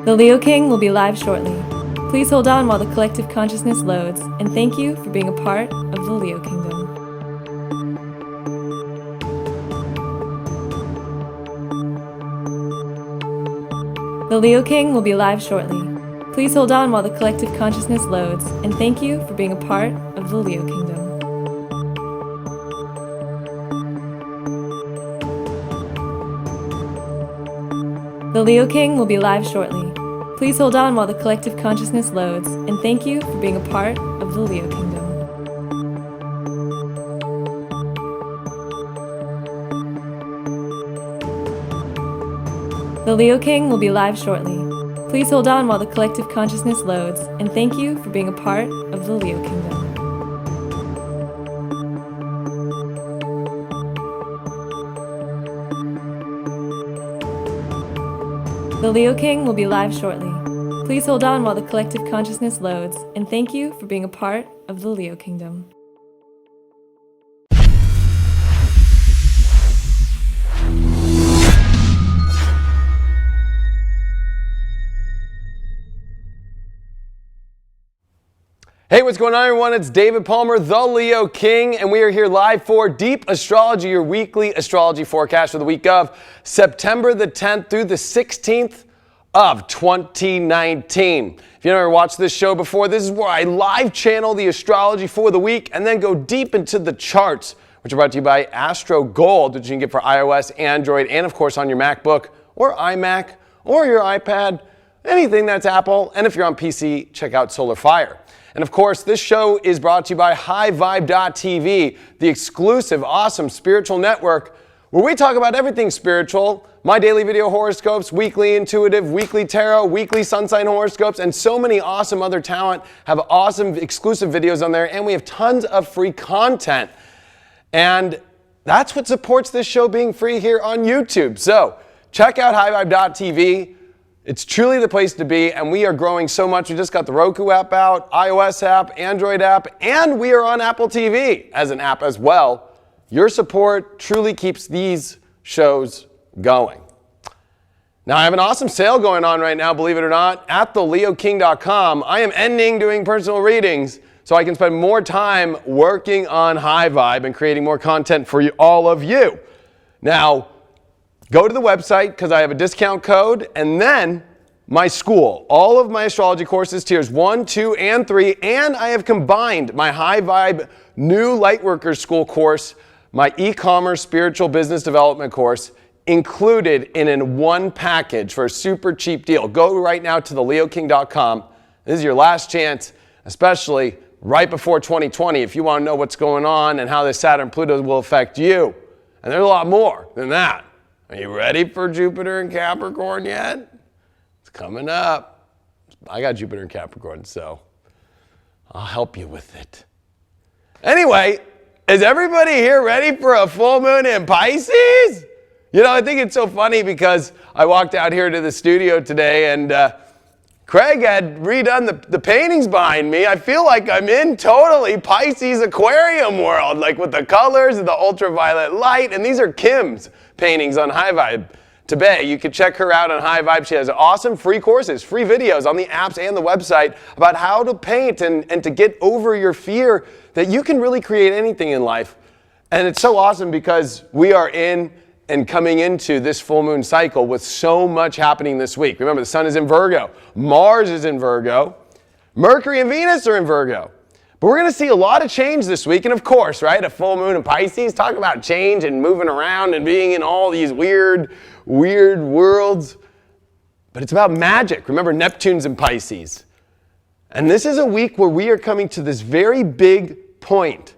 The Leo King will be live shortly. Please hold on while the collective consciousness loads, and thank you for being a part of the Leo Kingdom. The Leo King will be live shortly. Please hold on while the collective consciousness loads, and thank you for being a part of the Leo Kingdom. The Leo King will be live shortly. Please hold on while the collective consciousness loads, and thank you for being a part of the Leo Kingdom. The Leo King will be live shortly. Please hold on while the collective consciousness loads, and thank you for being a part of the Leo Kingdom. The Leo King will be live shortly. Please hold on while the collective consciousness loads, and thank you for being a part of the Leo Kingdom. Hey, what's going on, everyone? It's David Palmer, the Leo King, and we are here live for Deep Astrology, your weekly astrology forecast for the week of September the 10th through the 16th of 2019. If you never watched this show before, this is where I live channel the astrology for the week and then go deep into the charts, which are brought to you by Astro Gold, which you can get for iOS, Android, and of course on your MacBook or iMac or your iPad, anything that's Apple. And if you're on PC, check out Solar Fire. And of course, this show is brought to you by HighVibe.tv, the exclusive, awesome spiritual network where we talk about everything spiritual, my daily video horoscopes, weekly intuitive, weekly tarot, weekly sun sign horoscopes, and so many awesome other talent have awesome exclusive videos on there, and we have tons of free content. And that's what supports this show being free here on YouTube. So check out HighVibe.tv. It's truly the place to be, and we are growing so much. We just got the Roku app out, iOS app, Android app, and we are on Apple TV as an app as well. Your support truly keeps these shows going. Now, I have an awesome sale going on right now, believe it or not, at theleoking.com. I am ending doing personal readings so I can spend more time working on High Vibe and creating more content for you, all of you. Now, go to the website because I have a discount code, and then my school, all of my astrology courses, tiers 1, 2, and 3, and I have combined my High Vibe new Lightworkers School course, my eCOMMERCE spiritual business development course, included in one package for a super cheap deal. Go right now to theleoking.com. This is your last chance, especially right before 2020, if you want to know what's going on and how this Saturn and Pluto will affect you. And there's a lot more than that. Are you ready for Jupiter in Capricorn yet? It's coming up. I got Jupiter in Capricorn, so I'll help you with it. Anyway, is everybody here ready for a full moon in Pisces? You know, I think it's so funny because I walked out here to the studio today and Craig had redone the paintings behind me. I feel like I'm in totally Pisces aquarium world, like with the colors and the ultraviolet light. And these are Kim's paintings on High Vibe today. You can check her out on High Vibe. She has awesome free courses, free videos on the apps and the website about how to paint and to get over your fear that you can really create anything in life. And it's so awesome because we are in and coming into this full moon cycle with so much happening this week. Remember, the sun is in Virgo, Mars is in Virgo, Mercury and Venus are in Virgo. But we're going to see a lot of change this week. And of course, right, a full moon in Pisces, talk about change and moving around and being in all these weird worlds. But it's about magic. Remember, Neptune's in Pisces. And this is a week where we are coming to this very big point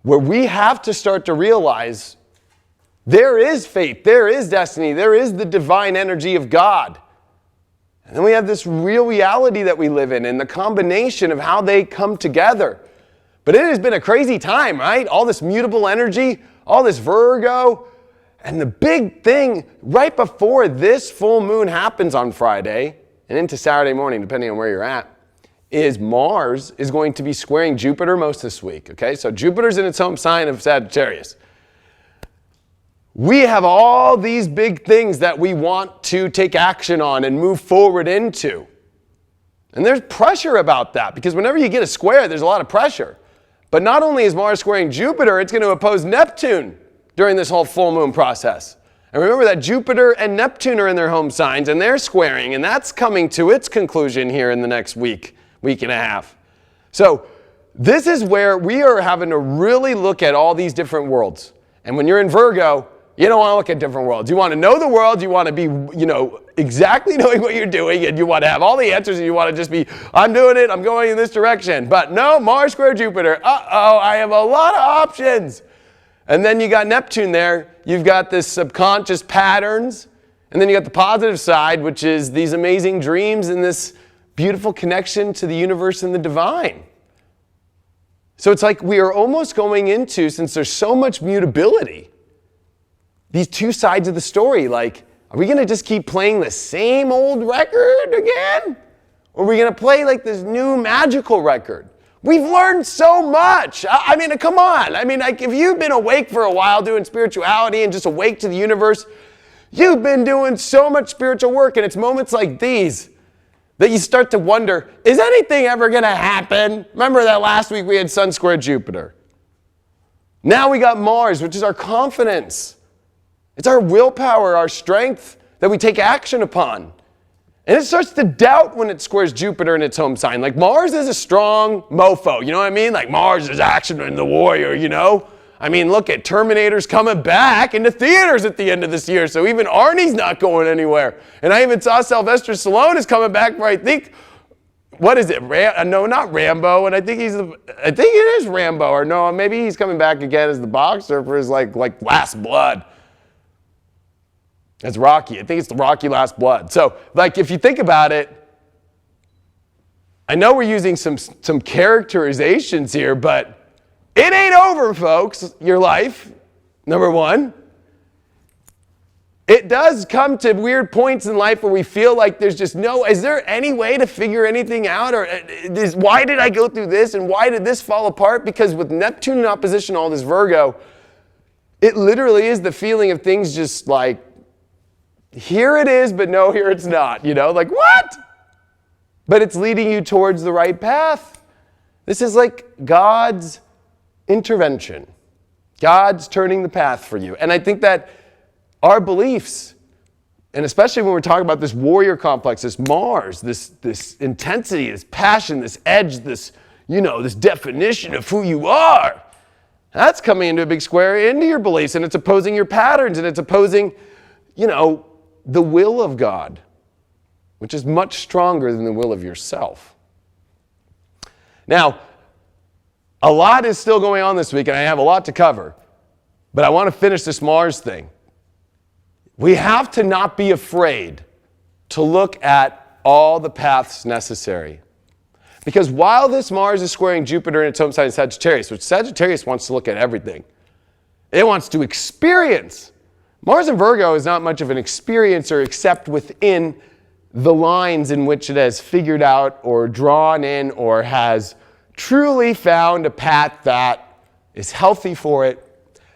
where we have to start to realize there is fate, there is destiny, there is the divine energy of God. And then we have this real reality that we live in and the combination of how they come together. But it has been a crazy time, right? All this mutable energy, all this Virgo. And the big thing right before this full moon happens on Friday and into Saturday morning, depending on where you're at, is Mars is going to be squaring Jupiter most this week, okay? So Jupiter's in its home sign of Sagittarius. we have all these big things that we want to take action on and move forward into. And there's pressure about that because whenever you get a square, there's a lot of pressure. But not only is Mars squaring Jupiter, it's going to oppose Neptune during this whole full moon process. And remember that Jupiter and Neptune are in their home signs and they're squaring, and that's coming to its conclusion here in the next week and a half. So this is where we are having to really look at all these different worlds. And when you're in Virgo, you don't want to look at different worlds. You want to know the world. You want to be, exactly knowing what you're doing, and you want to have all the answers, and you want to just be, I'm doing it, I'm going in this direction. But no, Mars square Jupiter. Uh-oh, I have a lot of options. And then you got Neptune there. You've got this subconscious patterns. And then you got the positive side, which is these amazing dreams and this beautiful connection to the universe and the divine. So it's like we are almost going into, since there's so much mutability, these two sides of the story. Like, are we going to just keep playing the same old record again? Or are we going to play like this new magical record? We've learned so much. I mean, come on. I mean, like, if you've been awake for a while doing spirituality and just awake to the universe, you've been doing so much spiritual work. And it's moments like these that you start to wonder, is anything ever going to happen? Remember that last week we had Sun square Jupiter. Now we got Mars, which is our confidence. It's our willpower, our strength that we take action upon. And it starts to doubt when it squares Jupiter in its home sign. Like Mars is a strong mofo, you know what I mean? Like Mars is action and the warrior, I mean, look at Terminator's coming back into theaters at the end of this year, so even Arnie's not going anywhere. And I even saw Sylvester Stallone is coming back for, I think, what is it? No, not Rambo, and I think it is Rambo, or no, maybe he's coming back again as the boxer for his like Last Blood. It's Rocky. I think it's the Rocky Last Blood. So, like, if you think about it, I know we're using some characterizations here, but it ain't over, folks, your life, number one. It does come to weird points in life where we feel like there's just is there any way to figure anything out? Or why did I go through this? And why did this fall apart? Because with Neptune in opposition to all this Virgo, it literally is the feeling of things just like, here it is, but no, here it's not, like what? But it's leading you towards the right path. This is like God's intervention. God's turning the path for you. And I think that our beliefs, and especially when we're talking about this warrior complex, this Mars, this intensity, this passion, this edge, this definition of who you are, that's coming into a big square into your beliefs, and it's opposing your patterns, and it's opposing, the will of God, which is much stronger than the will of yourself. Now, a lot is still going on this week, and I have a lot to cover, but I want to finish this Mars thing. We have to not be afraid to look at all the paths necessary. Because while this Mars is squaring Jupiter in its home sign Sagittarius, which Sagittarius wants to look at everything, it wants to experience. Mars in Virgo is not much of an experiencer except within the lines in which it has figured out or drawn in or has truly found a path that is healthy for it,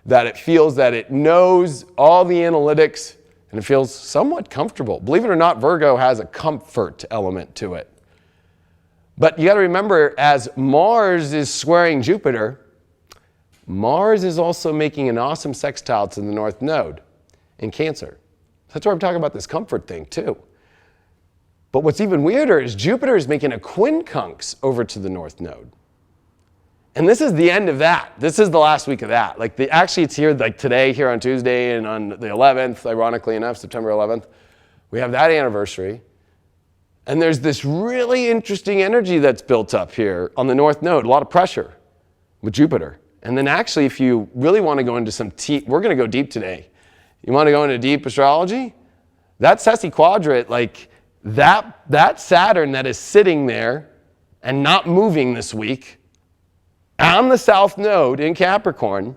that it feels that it knows all the analytics and it feels somewhat comfortable. Believe it or not, Virgo has a comfort element to it. But you got to remember, as Mars is squaring Jupiter, Mars is also making an awesome sextile to the North Node in Cancer. That's why I'm talking about this comfort thing too. But what's even weirder is Jupiter is making a quincunx over to the North Node. And this is the end of that. This is the last week of that. Actually it's here like today, here on Tuesday, and on the 11th, ironically enough, September 11th, we have that anniversary. And there's this really interesting energy that's built up here on the North Node, a lot of pressure with Jupiter. And then actually, if you really want to go into we're going to go deep today. You want to go into deep astrology? That Ceci quadrant, like that Saturn that is sitting there and not moving this week on the South Node in Capricorn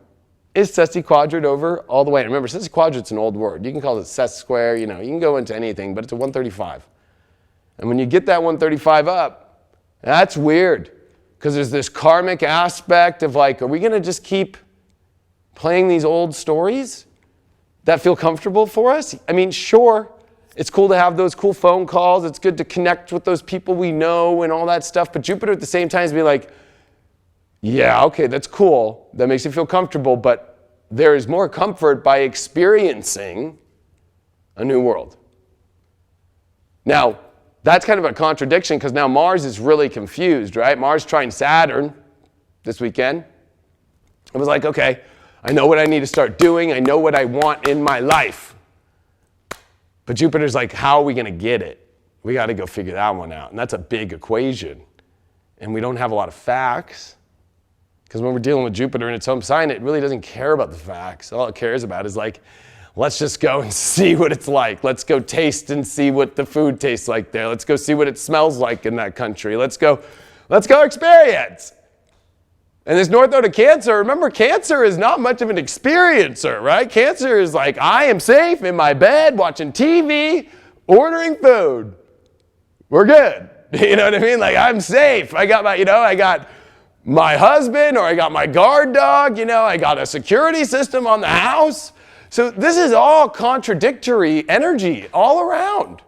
is Ceci quadrant over all the way. And remember, Ceci quadrant's an old word. You can call it Ceci square, you can go into anything, but it's a 135. And when you get that 135 up, that's weird. Because there's this karmic aspect of like, are we going to just keep playing these old stories? that feel comfortable for us. I mean, sure, it's cool to have those cool phone calls. It's good to connect with those people we know and all that stuff. But Jupiter at the same time is be like, yeah, okay, that's cool. That makes you feel comfortable. But there is more comfort by experiencing a new world. Now, that's kind of a contradiction because now Mars is really confused, right? Mars trine Saturn this weekend. It was like, okay, I know what I need to start doing. I know what I want in my life. But Jupiter's like, how are we going to get it? We got to go figure that one out. And that's a big equation. And we don't have a lot of facts. Because when we're dealing with Jupiter in its home sign, it really doesn't care about the facts. All it cares about is like, let's just go and see what it's like. Let's go taste and see what the food tastes like there. Let's go see what it smells like in that country. Let's go experience. And this North Node of Cancer, remember, Cancer is not much of an experiencer, right? Cancer is like, I am safe in my bed, watching TV, ordering food. We're good. You know what I mean? Like, I'm safe. I got my husband, or I got my guard dog, I got a security system on the house. So this is all contradictory energy all around.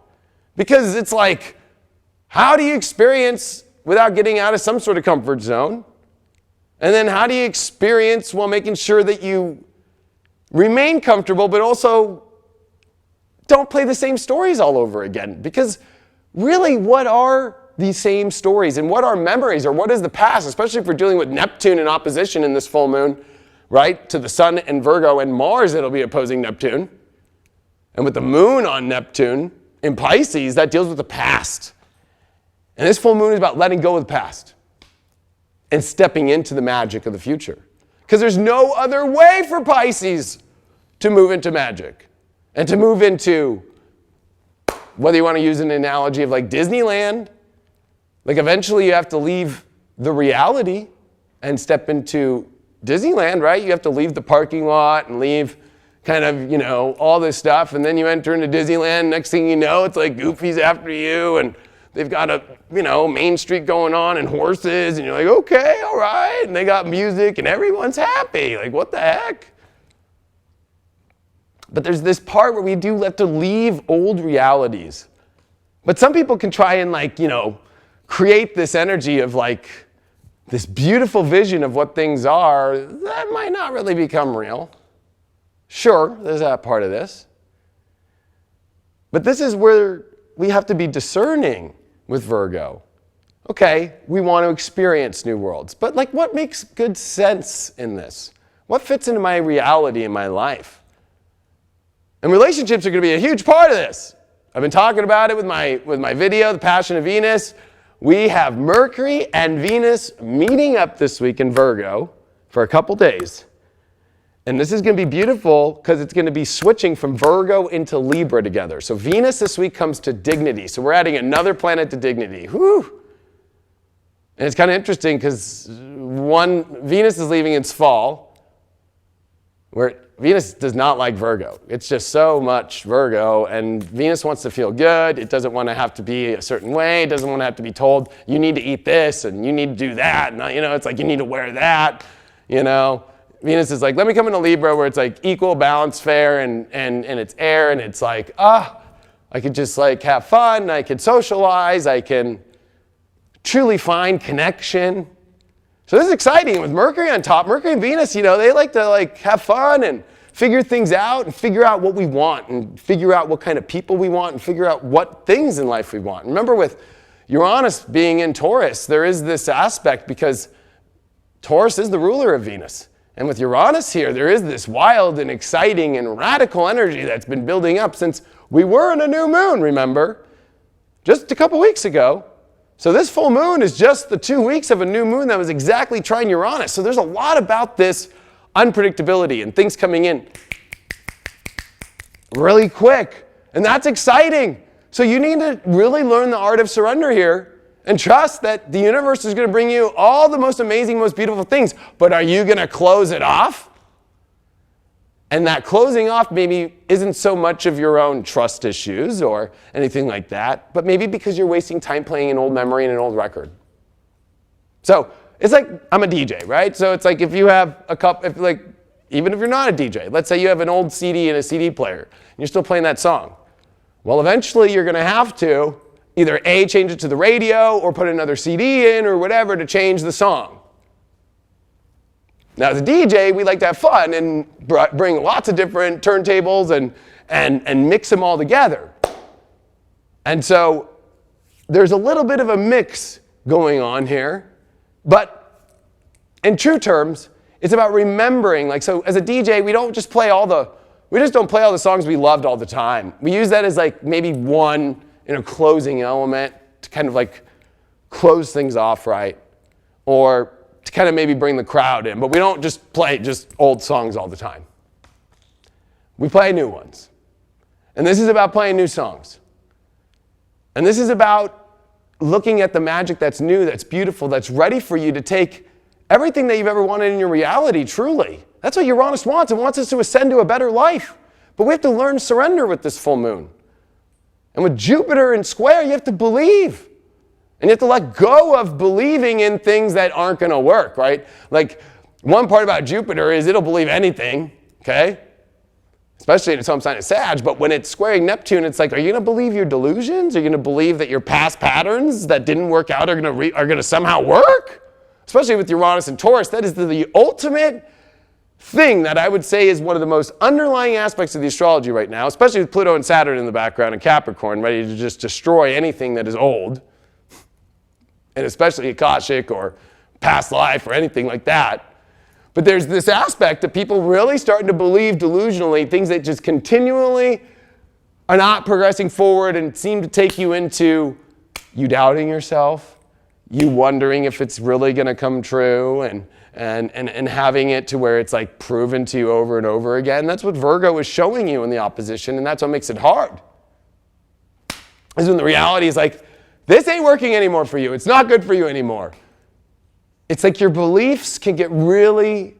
Because it's like, how do you experience without getting out of some sort of comfort zone? And then how do you experience while making sure that you remain comfortable, but also don't play the same stories all over again? Because really, what are these same stories? And what are memories? Or what is the past? Especially if we're dealing with Neptune in opposition in this full moon, right? To the Sun and Virgo, and Mars, it'll be opposing Neptune. And with the moon on Neptune in Pisces, that deals with the past. And this full moon is about letting go of the past and stepping into the magic of the future. Because there's no other way for Pisces to move into magic and to move into, whether you want to use an analogy of like Disneyland, like eventually you have to leave the reality and step into Disneyland, right? You have to leave the parking lot and leave kind of, all this stuff. And then you enter into Disneyland. Next thing you know, it's like Goofy's after you. And they've got a, Main Street going on and horses. And you're like, okay, all right. And they got music and everyone's happy. Like, what the heck? But there's this part where we do have to leave old realities. But some people can try and create this energy of like this beautiful vision of what things are that might not really become real. Sure, there's that part of this. But this is where we have to be discerning with Virgo. Okay, we want to experience new worlds, but what makes good sense in this? What fits into my reality in my life? And relationships are going to be a huge part of this. I've been talking about it with my video, The Passion of Venus. We have Mercury and Venus meeting up this week in Virgo for a couple days. And this is going to be beautiful because it's going to be switching from Virgo into Libra together. So Venus this week comes to dignity. So we're adding another planet to dignity. Whew. And it's kind of interesting because Venus is leaving its fall, where Venus does not like Virgo. It's just so much Virgo, and Venus wants to feel good. It doesn't want to have to be a certain way. It doesn't want to have to be told, you need to eat this, and you need to do that. And, it's like, you need to wear that, Venus is like, let me come into Libra where it's like equal, balanced, fair, and it's air, and it's like, I could just have fun. I could socialize. I can truly find connection. So this is exciting with Mercury on top. Mercury and Venus, they like to have fun and figure things out and figure out what we want and figure out what kind of people we want and figure out what things in life we want. Remember, with Uranus being in Taurus, there is this aspect because Taurus is the ruler of Venus. And with Uranus here, there is this wild and exciting and radical energy that's been building up since we were in a new moon, remember? Just a couple weeks ago. So this full moon is just the 2 weeks of a new moon that was exactly trine Uranus. So there's a lot about this unpredictability and things coming in really quick. And that's exciting. So you need to really learn the art of surrender here and trust that the universe is going to bring you all the most amazing, most beautiful things. But are you going to close it off? And that closing off maybe isn't so much of your own trust issues or anything like that, but maybe because you're wasting time playing an old memory and an old record. So it's like, I'm a DJ, right? So it's like if you have even if you're not a DJ. Let's say you have an old CD and a CD player, and you're still playing that song. Well, eventually you're going to have to either A, change it to the radio, or put another CD in or whatever to change the song. Now, as a DJ, we like to have fun and bring lots of different turntables and mix them all together. And so there's a little bit of a mix going on here, but in true terms, it's about remembering. Like, so as a DJ, we don't just play we just don't play all the songs we loved all the time. We use that as like maybe one closing element to kind of like close things off right, or to kind of maybe bring the crowd in. But we don't just play just old songs all the time. We play new ones. And this is about playing new songs. And this is about looking at the magic that's new, that's beautiful, that's ready for you to take everything that you've ever wanted in your reality, truly. That's what Uranus wants. It wants us to ascend to a better life. But we have to learn surrender with this full moon. And with Jupiter in square, you have to believe. And you have to let go of believing in things that aren't going to work, right? Like, one part about Jupiter is it'll believe anything, okay? Especially in its home sign of Sag. But when it's squaring Neptune, it's like, are you going to believe your delusions? Are you going to believe that your past patterns that didn't work out are going to somehow work? Especially with Uranus and Taurus, that is the ultimate thing that I would say is one of the most underlying aspects of the astrology right now, especially with Pluto and Saturn in the background and Capricorn, ready to just destroy anything that is old, and especially Akashic or past life or anything like that. But there's this aspect of people really starting to believe delusionally things that just continually are not progressing forward and seem to take you into you doubting yourself, you wondering if it's really going to come true, and having it to where it's like proven to you over and over again. That's what Virgo is showing you in the opposition, and that's what makes it hard. Is when the reality is like, this ain't working anymore for you. It's not good for you anymore. It's like your beliefs can get really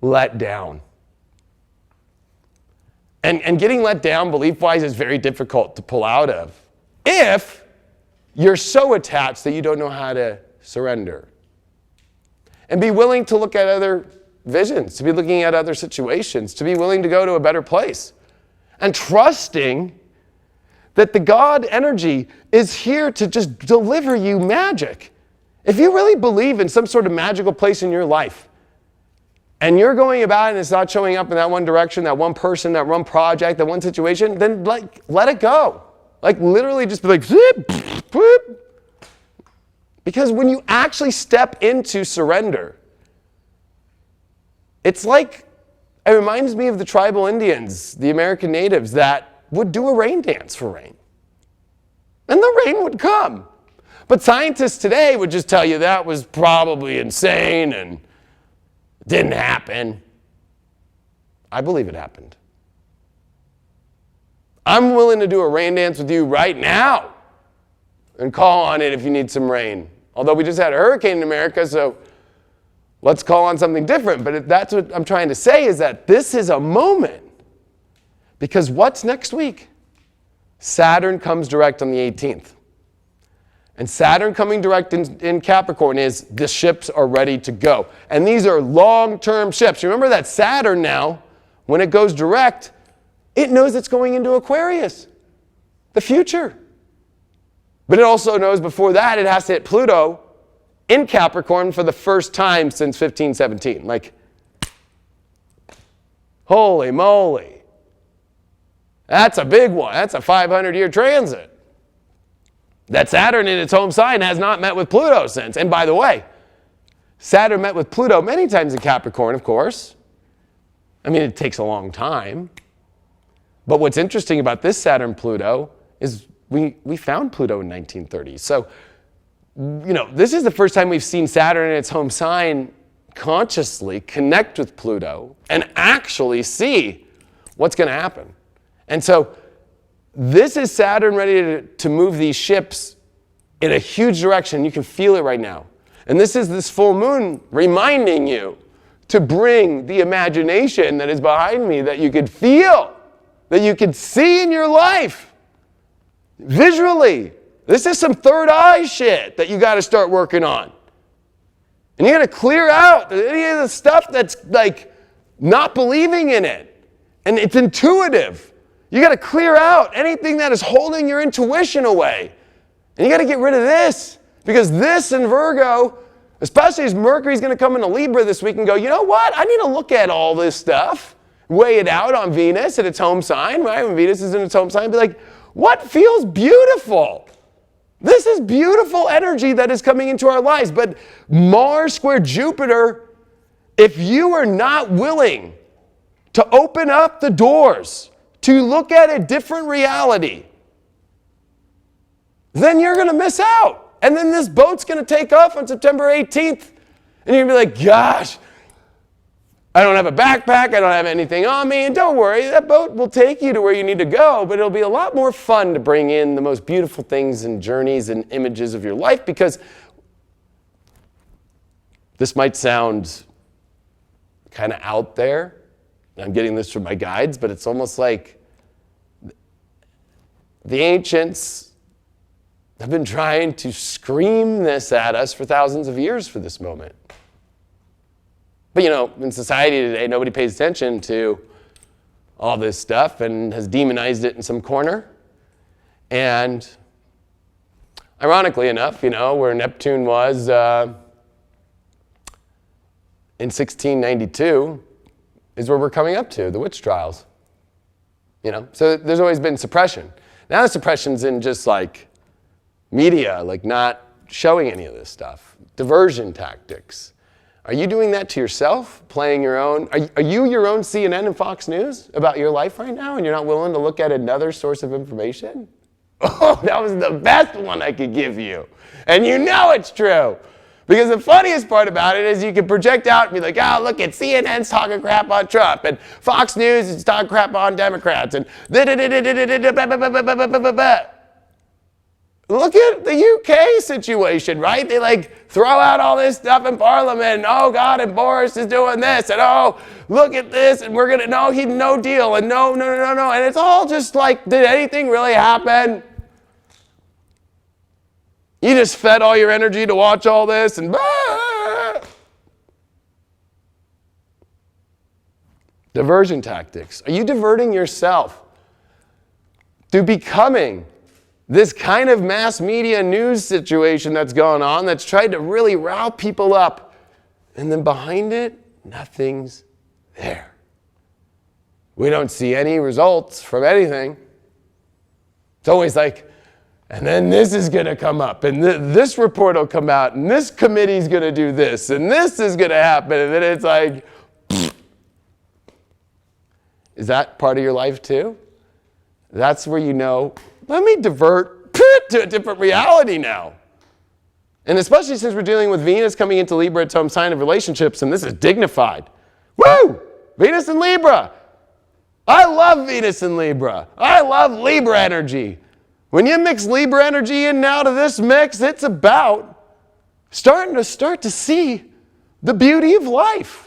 let down. And getting let down belief-wise is very difficult to pull out of if you're so attached that you don't know how to surrender. And be willing to look at other visions, to be looking at other situations, to be willing to go to a better place. And trusting that the God energy is here to just deliver you magic. If you really believe in some sort of magical place in your life, and you're going about it and it's not showing up in that one direction, that one person, that one project, that one situation, then let it go. Like literally just be like, zip, boop. Because when you actually step into surrender, it reminds me of the tribal Indians, the American natives, that would do a rain dance for rain. And the rain would come. But scientists today would just tell you that was probably insane and didn't happen. I believe it happened. I'm willing to do a rain dance with you right now and call on it if you need some rain. Although we just had a hurricane in America, so let's call on something different. But that's what I'm trying to say, is that this is a moment. Because what's next week? Saturn comes direct on the 18th. And Saturn coming direct in Capricorn is the ships are ready to go. And these are long-term ships. Remember that Saturn now, when it goes direct, it knows it's going into Aquarius, the future. But it also knows before that it has to hit Pluto in Capricorn for the first time since 1517. Like, holy moly. That's a big one. That's a 500-year transit. That Saturn in its home sign has not met with Pluto since. And by the way, Saturn met with Pluto many times in Capricorn, of course. I mean, it takes a long time. But what's interesting about this Saturn-Pluto is we found Pluto in 1930. So, this is the first time we've seen Saturn in its home sign consciously connect with Pluto and actually see what's going to happen. And so this is Saturn ready to move these ships in a huge direction. You can feel it right now. And this is this full moon reminding you to bring the imagination that is behind me, that you could feel, that you could see in your life. Visually. This is some third eye shit that you got to start working on. And you got to clear out any of the stuff that's like not believing in it. And it's intuitive. You got to clear out anything that is holding your intuition away. And you got to get rid of this. Because this in Virgo, especially as Mercury's going to come into Libra this week and go, you know what? I need to look at all this stuff, weigh it out on Venus at its home sign, right? When Venus is in its home sign, be like, what feels beautiful? This is beautiful energy that is coming into our lives. But Mars square Jupiter, if you are not willing to open up the doors to look at a different reality, then you're going to miss out. And then this boat's going to take off on September 18th. And you're going to be like, gosh, I don't have a backpack. I don't have anything on me. And don't worry, that boat will take you to where you need to go. But it'll be a lot more fun to bring in the most beautiful things and journeys and images of your life. Because this might sound kind of out there. I'm getting this from my guides, but it's almost like the ancients have been trying to scream this at us for thousands of years for this moment. But you know, in society today, nobody pays attention to all this stuff and has demonized it in some corner. And ironically enough, you know, where Neptune was in 1692 is where we're coming up to, the witch trials. You know, so there's always been suppression. Now the suppression's in just like media, like not showing any of this stuff. Diversion tactics. Are you doing that to yourself? Playing your own? Are you your own CNN and Fox News about your life right now and you're not willing to look at another source of information? Oh, that was the best one I could give you. And you know it's true. Because the funniest part about it is you can project out and be like, oh, look at CNN's talking crap on Trump and Fox News is talking crap on Democrats and look at the UK situation, right? They like throw out all this stuff in Parliament. And, oh God, and Boris is doing this. And oh, look at this. And we're gonna, no, he's no deal. And no. And it's all just like, did anything really happen? You just fed all your energy to watch all this and diversion tactics. Are you diverting yourself through becoming this kind of mass media news situation that's going on that's tried to really rile people up, and then behind it, nothing's there. We don't see any results from anything. It's always like, and then this is going to come up, and this report will come out, and this committee's going to do this, and this is going to happen, and then it's like, pfft. Is that part of your life too? That's where you know, let me divert to a different reality now. And especially since we're dealing with Venus coming into Libra, its home sign of relationships, and this is dignified. Woo! Venus and Libra. I love Venus and Libra. I love Libra energy. When you mix Libra energy in now to this mix, it's about starting to see the beauty of life.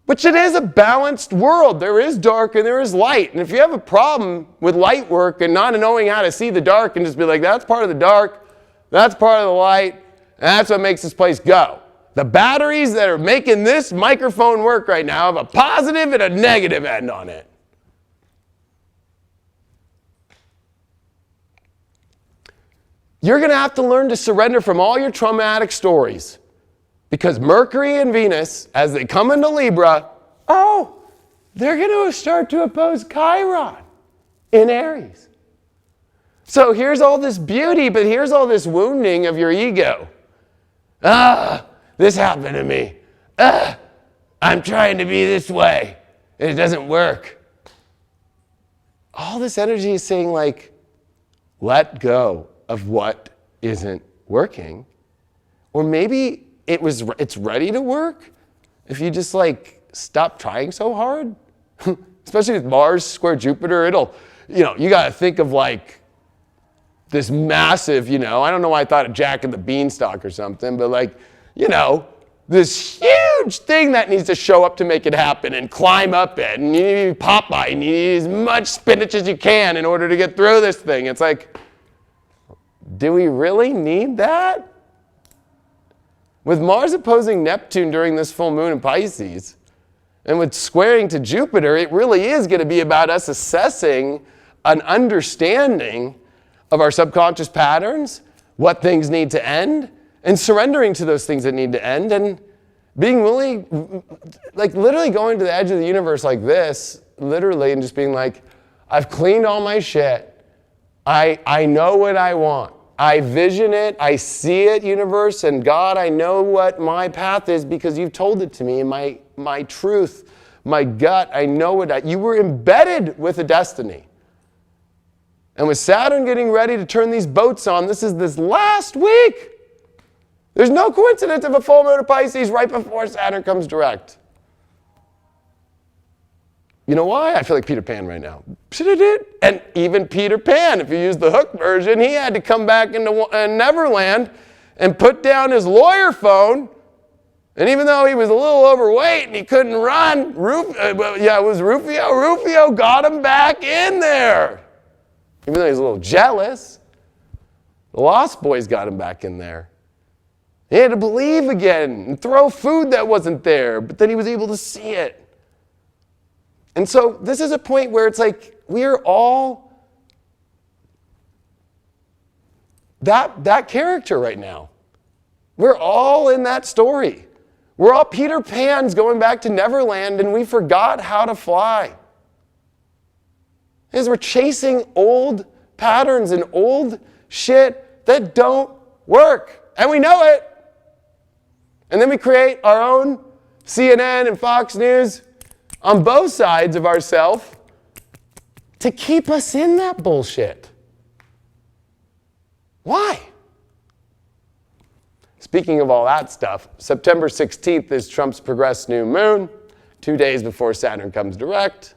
Which it is a balanced world. There is dark and there is light. And if you have a problem with light work and not knowing how to see the dark and just be like, that's part of the dark, that's part of the light, and that's what makes this place go. The batteries that are making this microphone work right now have a positive and a negative end on it. You're going to have to learn to surrender from all your traumatic stories. Because Mercury and Venus, as they come into Libra, they're going to start to oppose Chiron in Aries. So here's all this beauty, but here's all this wounding of your ego. This happened to me. I'm trying to be this way, and it doesn't work. All this energy is saying, like, let go of what isn't working. Or maybe it's ready to work if you just like stop trying so hard. Especially with Mars square Jupiter, you got to think of like this massive, I don't know why I thought of Jack and the Beanstalk or something, but like, this huge thing that needs to show up to make it happen and climb up it. And you need Popeye, and you need as much spinach as you can in order to get through this thing. It's like, do we really need that? With Mars opposing Neptune during this full moon in Pisces, And with squaring to Jupiter, it really is going to be about us assessing an understanding of our subconscious patterns, what things need to end, and surrendering to those things that need to end, and being willing, like literally going to the edge of the universe like this, literally, and just being like, I've cleaned all my shit. I know what I want. I vision it. I see it, universe. And God, I know what my path is because you've told it to me. And my truth, my gut, I know what you were embedded with a destiny. And with Saturn getting ready to turn these boats on, this is this last week. There's no coincidence of a full moon of Pisces right before Saturn comes direct. You know why? I feel like Peter Pan right now. And even Peter Pan, if you use the Hook version, he had to come back into Neverland and put down his lawyer phone. And even though he was a little overweight and he couldn't run, it was Rufio. Rufio got him back in there. Even though he was a little jealous, the Lost Boys got him back in there. He had to believe again and throw food that wasn't there, but then he was able to see it. And so this is a point where it's like we're all that character right now. We're all in that story. We're all Peter Pans going back to Neverland and we forgot how to fly. Because we're chasing old patterns and old shit that don't work. And we know it. And then we create our own CNN and Fox News on both sides of ourselves to keep us in that bullshit. Why? Speaking of all that stuff, September 16th is Trump's progressed new moon, 2 days before Saturn comes direct.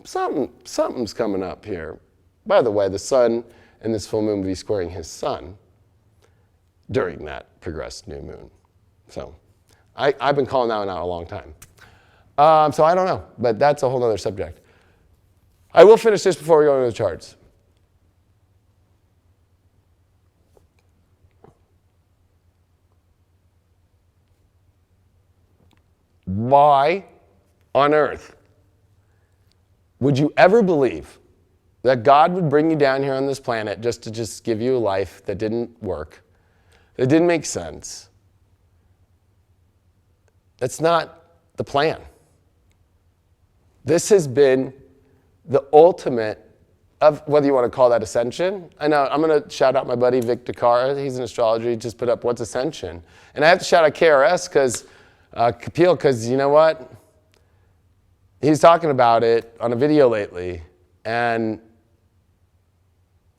Something's coming up here. By the way, the sun and this full moon will be squaring his sun during that progressed new moon. So I've been calling that one out a long time. So I don't know, but that's a whole other subject. I will finish this before we go into the charts. Why on earth would you ever believe that God would bring you down here on this planet just to give you a life that didn't work, that didn't make sense? That's not the plan. This has been the ultimate of, whether you want to call that Ascension. I know, I'm going to shout out my buddy Vic DeCara. He's in astrology. He just put up, what's Ascension? And I have to shout out KRS because you know what? He's talking about it on a video lately. And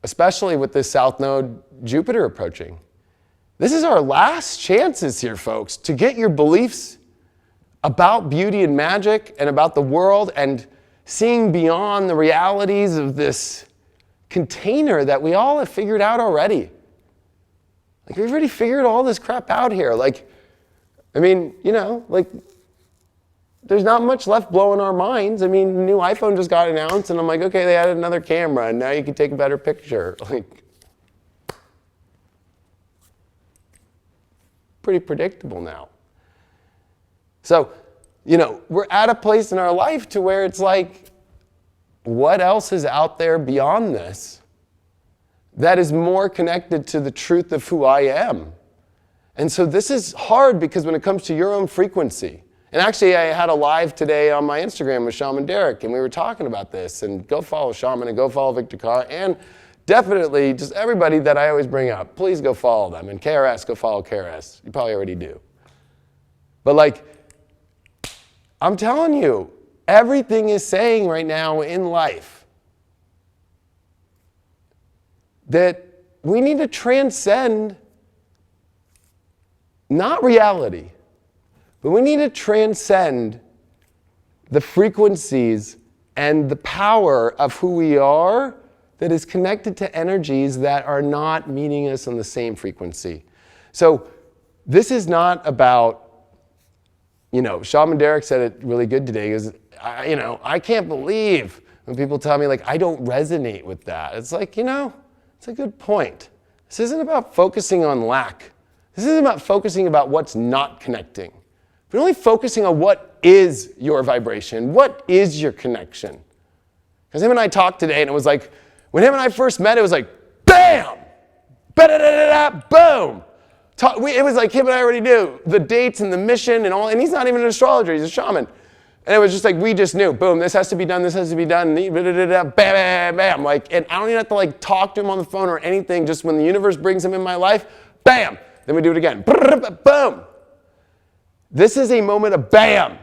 especially with this South Node Jupiter approaching. This is our last chances here, folks, to get your beliefs about beauty and magic and about the world and seeing beyond the realities of this container that we all have figured out already. Like, we've already figured all this crap out here. Like, I mean, you know, like, there's not much left blowing our minds. I mean, the new iPhone just got announced, and I'm like, okay, they added another camera, and now you can take a better picture. Like, pretty predictable now. So, you know, we're at a place in our life to where it's like, what else is out there beyond this that is more connected to the truth of who I am? And so this is hard because when it comes to your own frequency, and actually I had a live today on my Instagram with Shaman Derek, and we were talking about this, and go follow Shaman and go follow Victor Carr, and definitely just everybody that I always bring up, please go follow them. And KRS, go follow KRS. You probably already do. But like, I'm telling you, everything is saying right now in life that we need to transcend not reality, but we need to transcend the frequencies and the power of who we are that is connected to energies that are not meeting us on the same frequency. So this is not about, you know, Shaman Derek said it really good today. He goes, I can't believe when people tell me, like, I don't resonate with that. It's like, you know, it's a good point. This isn't about focusing on lack. This isn't about focusing about what's not connecting. but only focusing on what is your vibration, what is your connection. Because him and I talked today, and it was like, when him and I first met, it was like, bam! Ba-da-da-da-da, boom! It was like him and I already knew the dates and the mission and all, and he's not even an astrologer, he's a shaman. And it was just like, we just knew, boom, this has to be done, bam, bam, bam. Like, and I don't even have to like talk to him on the phone or anything, just when the universe brings him in my life, bam! Then we do it again, boom! This is a moment of bam!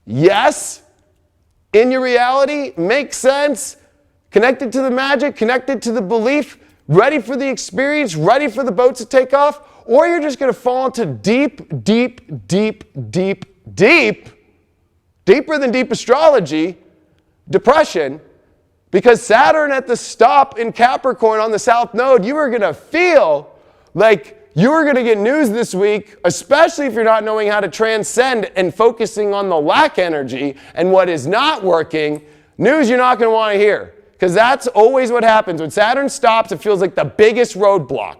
Yes, in your reality, makes sense, connected to the magic, connected to the belief, ready for the experience, ready for the boat to take off, or you're just going to fall into deep, deeper than deep astrology, depression, because Saturn at the stop in Capricorn on the South Node, you are going to feel like you are going to get news this week, especially if you're not knowing how to transcend and focusing on the lack energy and what is not working, news you're not going to want to hear. Because that's always what happens. When Saturn stops, it feels like the biggest roadblock.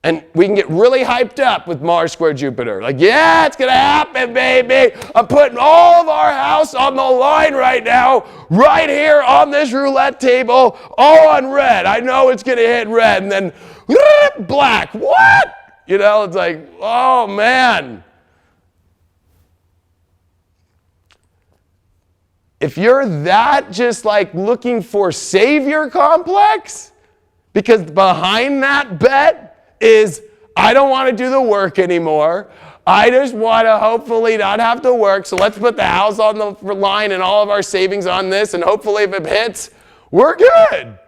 And we can get really hyped up with Mars square Jupiter. Like, yeah, it's going to happen, baby. I'm putting all of our house on the line right now, right here on this roulette table, all on red. I know it's going to hit red. And then black. What? You know, it's like, oh, man. If you're that just like looking for savior complex, because behind that bet is, I don't want to do the work anymore. I just want to hopefully not have to work. So let's put the house on the line and all of our savings on this. And hopefully if it hits, we're good.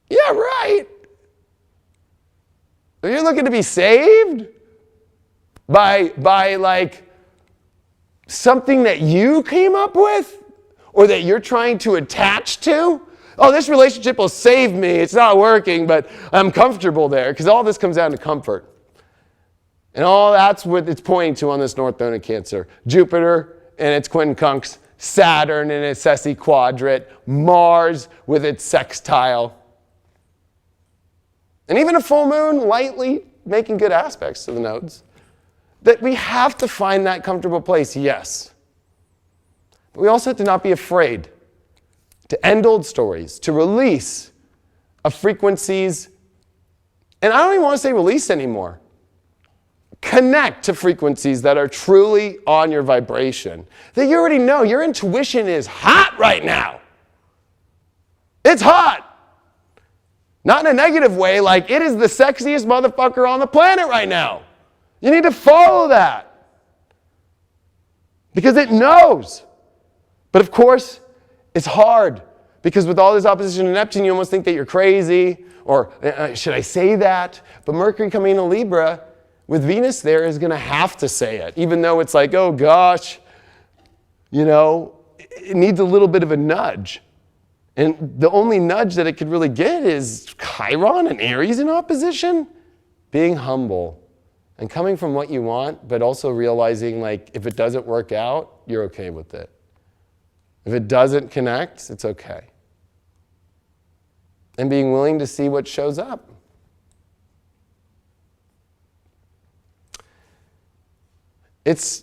Yeah, right. If you're looking to be saved by like something that you came up with or that you're trying to attach to, oh, this relationship will save me. It's not working, but I'm comfortable there. Because all this comes down to comfort. And all that's what it's pointing to on this North Node of Cancer. Jupiter and its quincunx, Saturn and its sessi quadrant, Mars with its sextile. And even a full moon lightly making good aspects to the nodes. That we have to find that comfortable place, yes. But we also have to not be afraid to end old stories, to release of frequencies, and I don't even want to say release anymore. Connect to frequencies that are truly on your vibration. That you already know your intuition is hot right now. It's hot. Not in a negative way, like it is the sexiest motherfucker on the planet right now. You need to follow that. Because it knows. But of course, it's hard. Because with all this opposition to Neptune, you almost think that you're crazy. Or should I say that? But Mercury coming into Libra with Venus there is going to have to say it. Even though it's like, oh gosh, you know, it needs a little bit of a nudge. And the only nudge that it could really get is Chiron and Aries in opposition. Being humble and coming from what you want, but also realizing like if it doesn't work out, you're okay with it. If it doesn't connect, it's okay. And being willing to see what shows up. It's,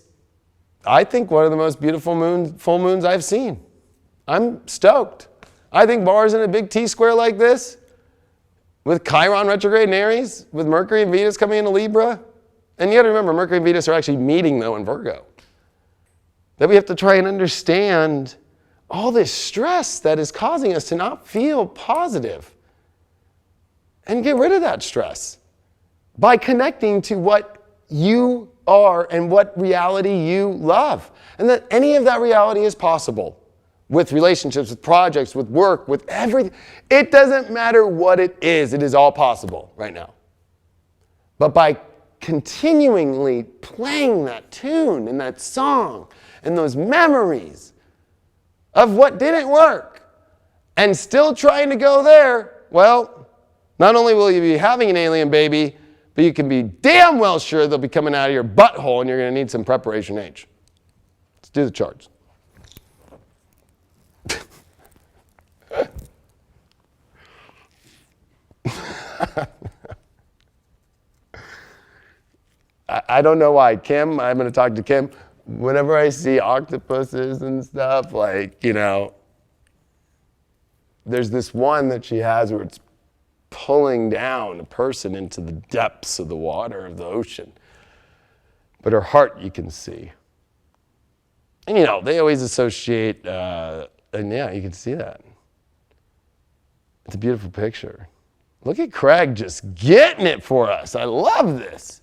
I think, one of the most beautiful full moons I've seen. I'm stoked. I think Mars in a big T-square like this, with Chiron retrograde in Aries, with Mercury and Venus coming into Libra. And you got to remember, Mercury and Venus are actually meeting, though, in Virgo. That we have to try and understand all this stress that is causing us to not feel positive. And get rid of that stress by connecting to what you are and what reality you love. And that any of that reality is possible. With relationships, with projects, with work, with everything. It doesn't matter what it is all possible right now. But by continually playing that tune and that song and those memories of what didn't work and still trying to go there, well, not only will you be having an alien baby, but you can be damn well sure they'll be coming out of your butthole and you're going to need some preparation H. Let's do the charts. I don't know why. Kim, I'm going to talk to Kim. Whenever I see octopuses and stuff, like, you know, there's this one that she has where it's pulling down a person into the depths of the water of the ocean. But her heart you can see. And, you know, they always associate, and yeah, you can see that. It's a beautiful picture. Look at Craig just getting it for us. I love this.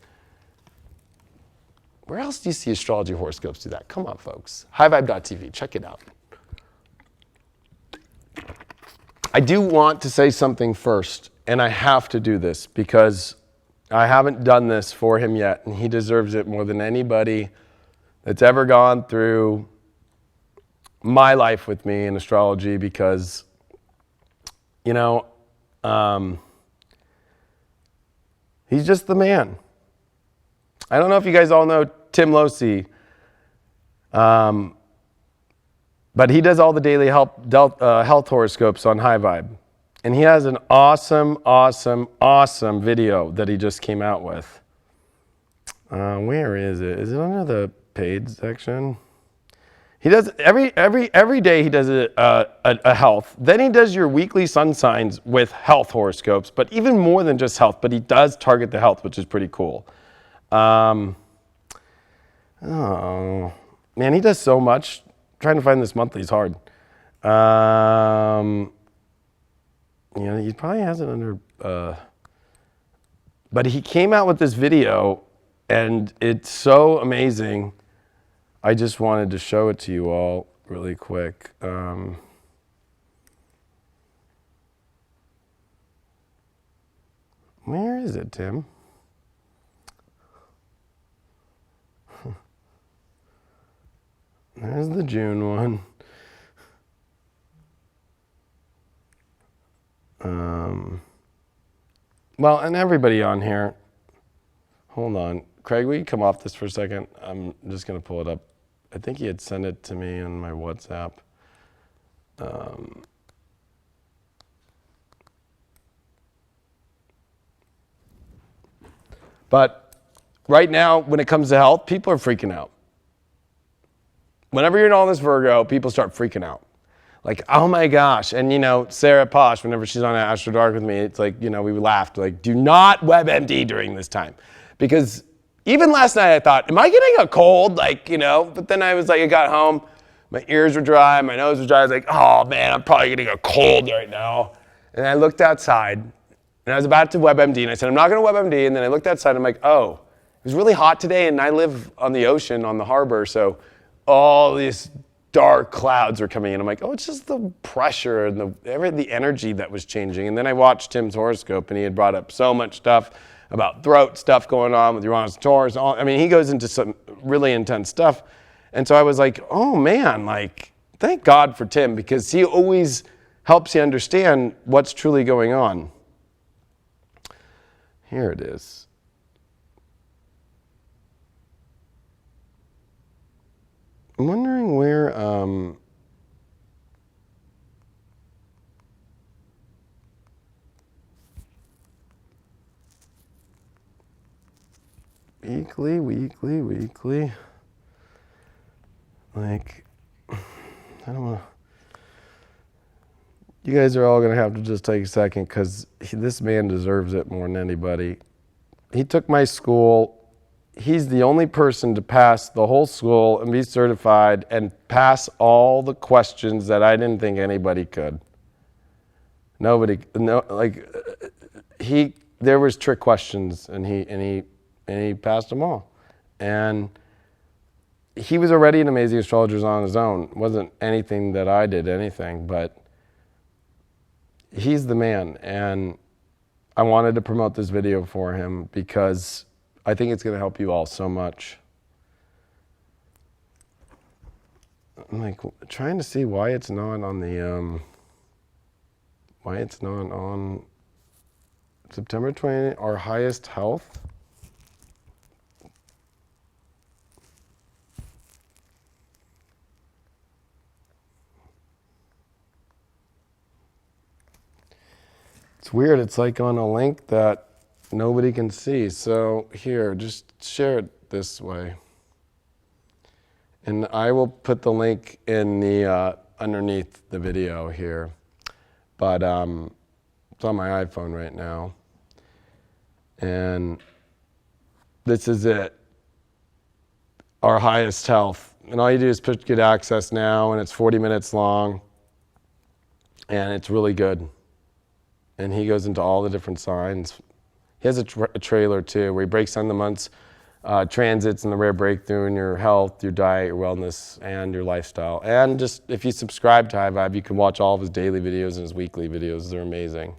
Where else do you see astrology horoscopes do that? Come on, folks. Highvibe.tv. Check it out. I do want to say something first, and I have to do this because I haven't done this for him yet, and he deserves it more than anybody that's ever gone through my life with me in astrology because, you know, he's just the man. I don't know if you guys all know Tim Losey, but he does all the daily health horoscopes on High Vibe. And he has an awesome, awesome, awesome video that he just came out with. Where is it? Is it under the paid section? He does every day he does a health. Then he does your weekly sun signs with health horoscopes, but even more than just health, but he does target the health, which is pretty cool. Oh, man, he does so much. Trying to find this monthly is hard. You know, he probably has it under, but he came out with this video and it's so amazing. I just wanted to show it to you all really quick. Where is it, Tim? There's the June one. Well, and everybody on here, hold on. Craig, will you come off this for a second? I'm just going to pull it up. I think he had sent it to me on my WhatsApp. But right now, when it comes to health, people are freaking out. Whenever you're in all this Virgo, people start freaking out. Like, oh my gosh. And, you know, Sarah Posh, whenever she's on Astro Dark with me, it's like, you know, we laughed. Like, do not WebMD during this time. Because even last night I thought, am I getting a cold? Like, you know, but then I was like, I got home, my ears were dry, my nose was dry. I was like, oh man, I'm probably getting a cold right now. And I looked outside and I was about to WebMD and I said, I'm not going to WebMD. And then I looked outside and I'm like, oh, it was really hot today and I live on the ocean, on the harbor. So all these dark clouds are coming in. I'm like, oh, it's just the pressure and the energy that was changing. And then I watched Tim's horoscope and he had brought up so much stuff about throat stuff going on with Uranus and Taurus. I mean, he goes into some really intense stuff. And so I was like, oh man, like, thank God for Tim because he always helps you understand what's truly going on. Here it is. I'm wondering where, weekly. Like, I don't want to. You guys are all going to have to just take a second because this man deserves it more than anybody. He took my school. He's the only person to pass the whole school and be certified and pass all the questions that I didn't think anybody could. Nobody, no, like, there was trick questions and he passed them all. And he was already an amazing astrologer on his own. It wasn't anything that I did anything, but he's the man. And I wanted to promote this video for him because I think it's going to help you all so much. I'm like trying to see why it's not on the why it's not on September 20, our highest health. It's weird. It's like on a link that nobody can see. So here, just share it this way. And I will put the link in the underneath the video here. But it's on my iPhone right now. And this is it. Our highest health. And all you do is get access now, and it's 40 minutes long. And it's really good. And he goes into all the different signs. He has a trailer too, where he breaks down the months, transits and the rare breakthrough in your health, your diet, your wellness, and your lifestyle. And just if you subscribe to High Vibe, you can watch all of his daily videos and his weekly videos. They're amazing.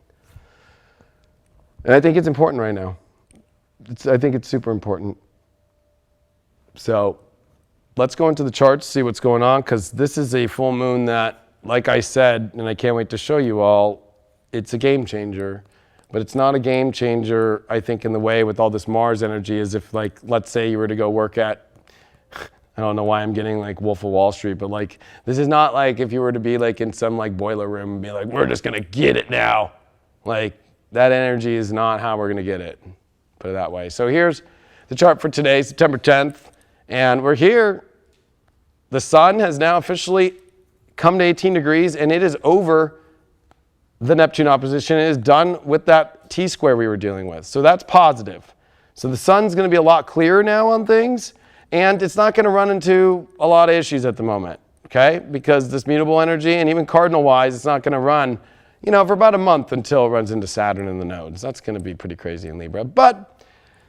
And I think it's important right now. I think it's super important. So let's go into the charts, see what's going on, because this is a full moon that, like I said, and I can't wait to show you all, it's a game changer. But it's not a game changer, I think, in the way with all this Mars energy, as if, like, let's say you were to go work at, I don't know why I'm getting like Wolf of Wall Street, but like, this is not like if you were to be like in some like boiler room and be like, we're just gonna get it now. Like, that energy is not how we're gonna get it, put it that way. So here's the chart for today, September 10th, and we're here. The sun has now officially come to 18 degrees, and it is over the Neptune opposition. It is done with that T-square we were dealing with. So that's positive. So the sun's going to be a lot clearer now on things, and it's not going to run into a lot of issues at the moment, okay? Because this mutable energy, and even cardinal-wise, it's not going to run, you know, for about a month until it runs into Saturn in the nodes. That's going to be pretty crazy in Libra. But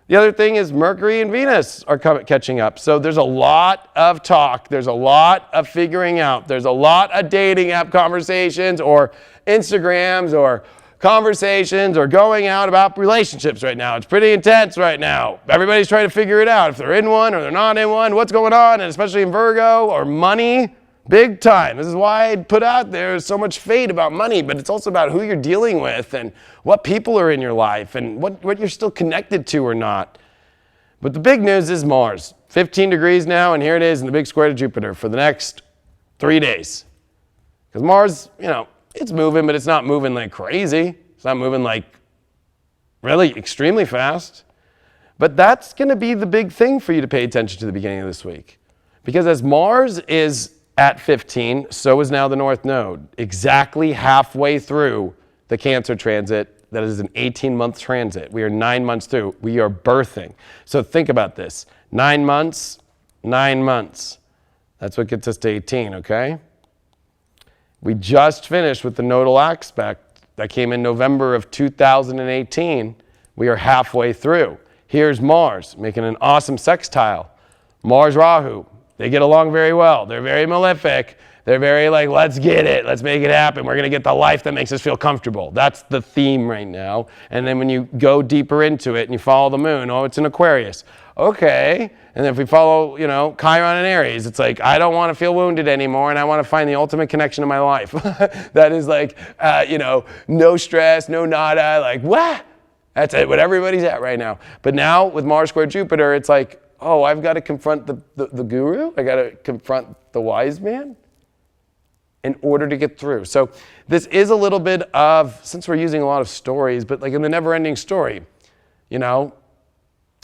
the other thing is Mercury and Venus are catching up. So there's a lot of talk. There's a lot of figuring out. There's a lot of dating app conversations or Instagrams or conversations or going out about relationships right now. It's pretty intense right now. Everybody's trying to figure it out. If they're in one or they're not in one, what's going on, and especially in Virgo or money, big time. This is why I put out there so much fate about money, but it's also about who you're dealing with and what people are in your life and what you're still connected to or not. But the big news is Mars. 15 degrees now, and here it is in the big square to Jupiter for the next 3 days. Because Mars, you know, it's moving, but it's not moving like crazy. It's not moving like really extremely fast. But that's going to be the big thing for you to pay attention to the beginning of this week. Because as Mars is at 15, so is now the North Node, exactly halfway through the Cancer transit. That is an 18-month transit. We are 9 months through. We are birthing. So think about this. 9 months, 9 months. That's what gets us to 18, okay? We just finished with the nodal aspect that came in November of 2018. We are halfway through. Here's Mars making an awesome sextile. Mars-Rahu. They get along very well. They're very malefic. They're very like, let's get it. Let's make it happen. We're going to get the life that makes us feel comfortable. That's the theme right now. And then when you go deeper into it and you follow the moon, oh, it's in Aquarius. Okay. And then if we follow, you know, Chiron and Aries, it's like, I don't want to feel wounded anymore, and I want to find the ultimate connection in my life. That is like, you know, no stress, no nada, like, what? That's it, what everybody's at right now. But now with Mars square Jupiter, it's like, oh, I've got to confront the guru. I got to confront the wise man in order to get through. So this is a little bit of, since we're using a lot of stories, but like in the never-ending story, you know,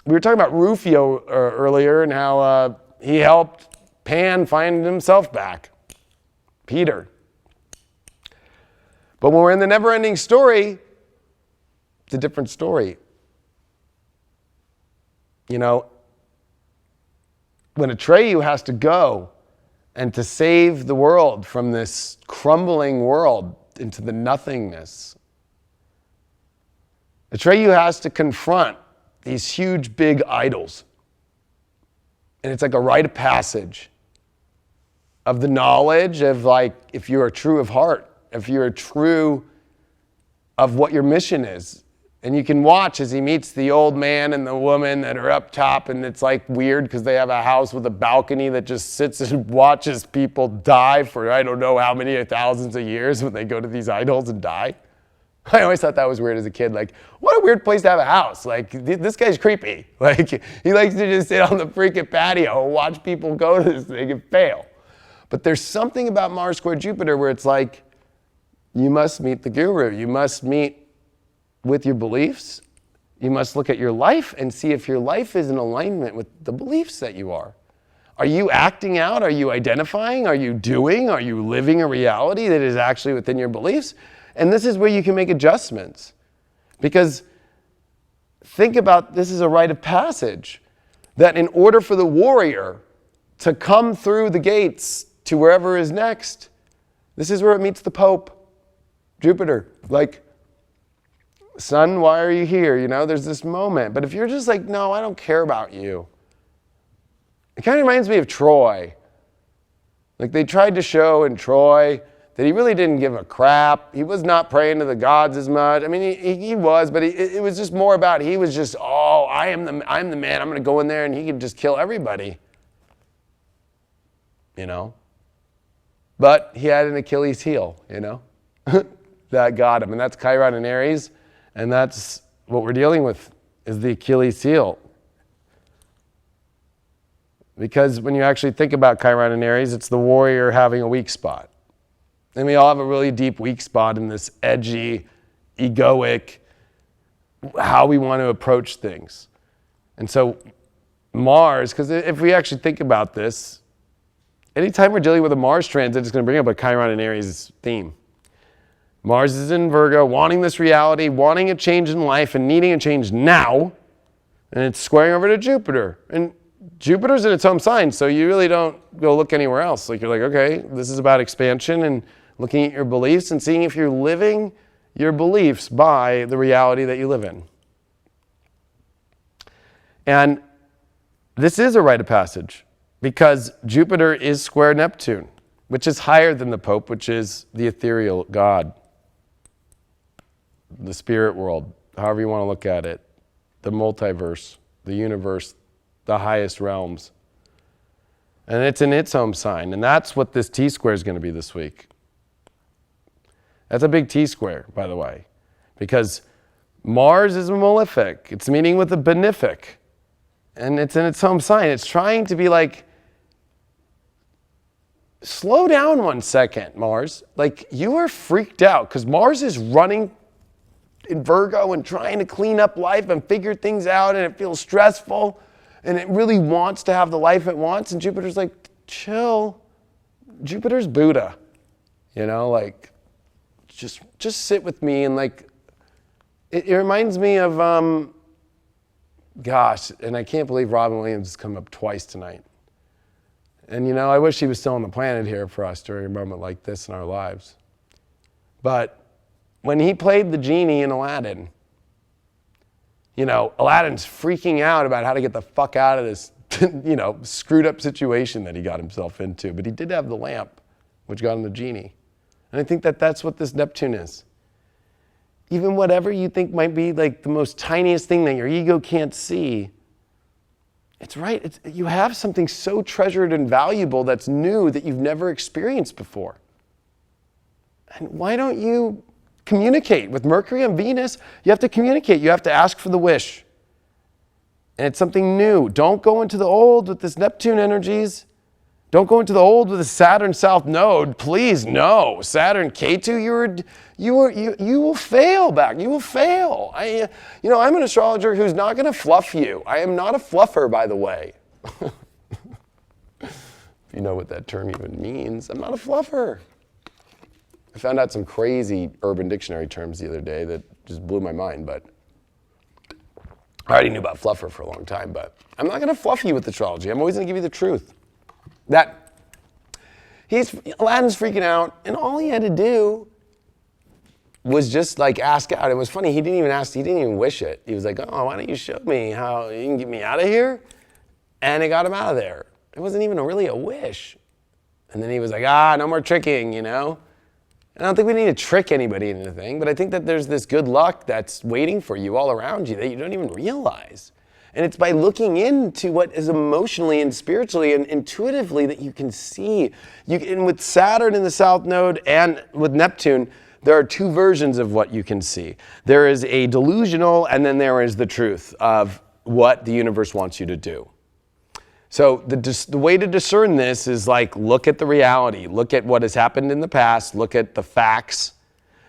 we were talking about Rufio earlier and how he helped Pan find himself back, Peter. But when we're in the never-ending story, it's a different story. You know, when Atreyu has to go and to save the world from this crumbling world into the nothingness, Atreyu has to confront these huge, big idols. And it's like a rite of passage of the knowledge of, like, if you are true of heart, if you are true of what your mission is. And you can watch as he meets the old man and the woman that are up top, and it's like weird because they have a house with a balcony that just sits and watches people die for I don't know how many thousands of years when they go to these idols and die. I always thought that was weird as a kid. Like, what a weird place to have a house. Like, this guy's creepy. Like, he likes to just sit on the freaking patio and watch people go to this thing and fail. But there's something about Mars square Jupiter where it's like, you must meet the guru. You must meet with your beliefs. You must look at your life and see if your life is in alignment with the beliefs that you are. Are you acting out? Are you identifying? Are you doing? Are you living a reality that is actually within your beliefs? And this is where you can make adjustments. Because think about this as a rite of passage. That in order for the warrior to come through the gates to wherever is next, this is where it meets the Pope, Jupiter. Like, son, why are you here? You know, there's this moment. But if you're just like, no, I don't care about you. It kind of reminds me of Troy. Like they tried to show in Troy that he really didn't give a crap. He was not praying to the gods as much. I mean, he was, but it was just more about, he was just, oh, I'm the man. I'm going to go in there and he can just kill everybody. You know? But he had an Achilles heel, you know? That got him. And that's Chiron and Aries. And that's what we're dealing with, is the Achilles heel. Because when you actually think about Chiron and Aries, it's the warrior having a weak spot. And we all have a really deep weak spot in this edgy, egoic, how we want to approach things. And so Mars, because if we actually think about this, anytime we're dealing with a Mars transit, it's going to bring up a Chiron and Aries theme. Mars is in Virgo, wanting this reality, wanting a change in life, and needing a change now. And it's squaring over to Jupiter. And Jupiter's in its home sign, so you really don't go look anywhere else. Like you're like, okay, this is about expansion and looking at your beliefs and seeing if you're living your beliefs by the reality that you live in. And this is a rite of passage because Jupiter is square Neptune, which is higher than the Pope, which is the ethereal God, the spirit world, however you want to look at it, the multiverse, the universe, the highest realms. And it's in its home sign. And that's what this T-square is going to be this week. That's a big T-square, by the way, because Mars is a malefic. It's meeting with a benefic. And it's in its home sign. It's trying to be like, slow down 1 second, Mars. Like, you are freaked out because Mars is running in Virgo and trying to clean up life and figure things out, and it feels stressful. And it really wants to have the life it wants. And Jupiter's like, chill. Jupiter's Buddha. You know, like, just sit with me. And like, it reminds me of, gosh, and I can't believe Robin Williams has come up twice tonight. And you know, I wish he was still on the planet here for us during a moment like this in our lives. But when he played the genie in Aladdin, you know, Aladdin's freaking out about how to get the fuck out of this, you know, screwed up situation that he got himself into. But he did have the lamp, which got him the genie. And I think that that's what this Neptune is. Even whatever you think might be like the most tiniest thing that your ego can't see, it's right. You have something so treasured and valuable that's new that you've never experienced before. And why don't you communicate? With Mercury and Venus, you have to communicate. You have to ask for the wish. And it's something new. Don't go into the old with this Neptune energies. Don't go into the old with the Saturn South Node. Please, no. Saturn K2, you will fail back. You will fail. I'm an astrologer who's not going to fluff you. I am not a fluffer, by the way. If you know what that term even means, I'm not a fluffer. I found out some crazy Urban Dictionary terms the other day that just blew my mind, but I already knew about fluffer for a long time, but I'm not going to fluff you with astrology. I'm always going to give you the truth. That Aladdin's freaking out, and all he had to do was just like ask out. It was funny, he didn't even wish it. He was like, oh, why don't you show me how you can get me out of here? And it got him out of there. It wasn't even really a wish. And then he was like, no more tricking, you know? And I don't think we need to trick anybody into anything, but I think that there's this good luck that's waiting for you all around you that you don't even realize. And it's by looking into what is emotionally and spiritually and intuitively that you can see. And with Saturn in the South Node and with Neptune, there are two versions of what you can see. There is a delusional, and then there is the truth of what the universe wants you to do. So the way to discern this is like, look at the reality, look at what has happened in the past, look at the facts.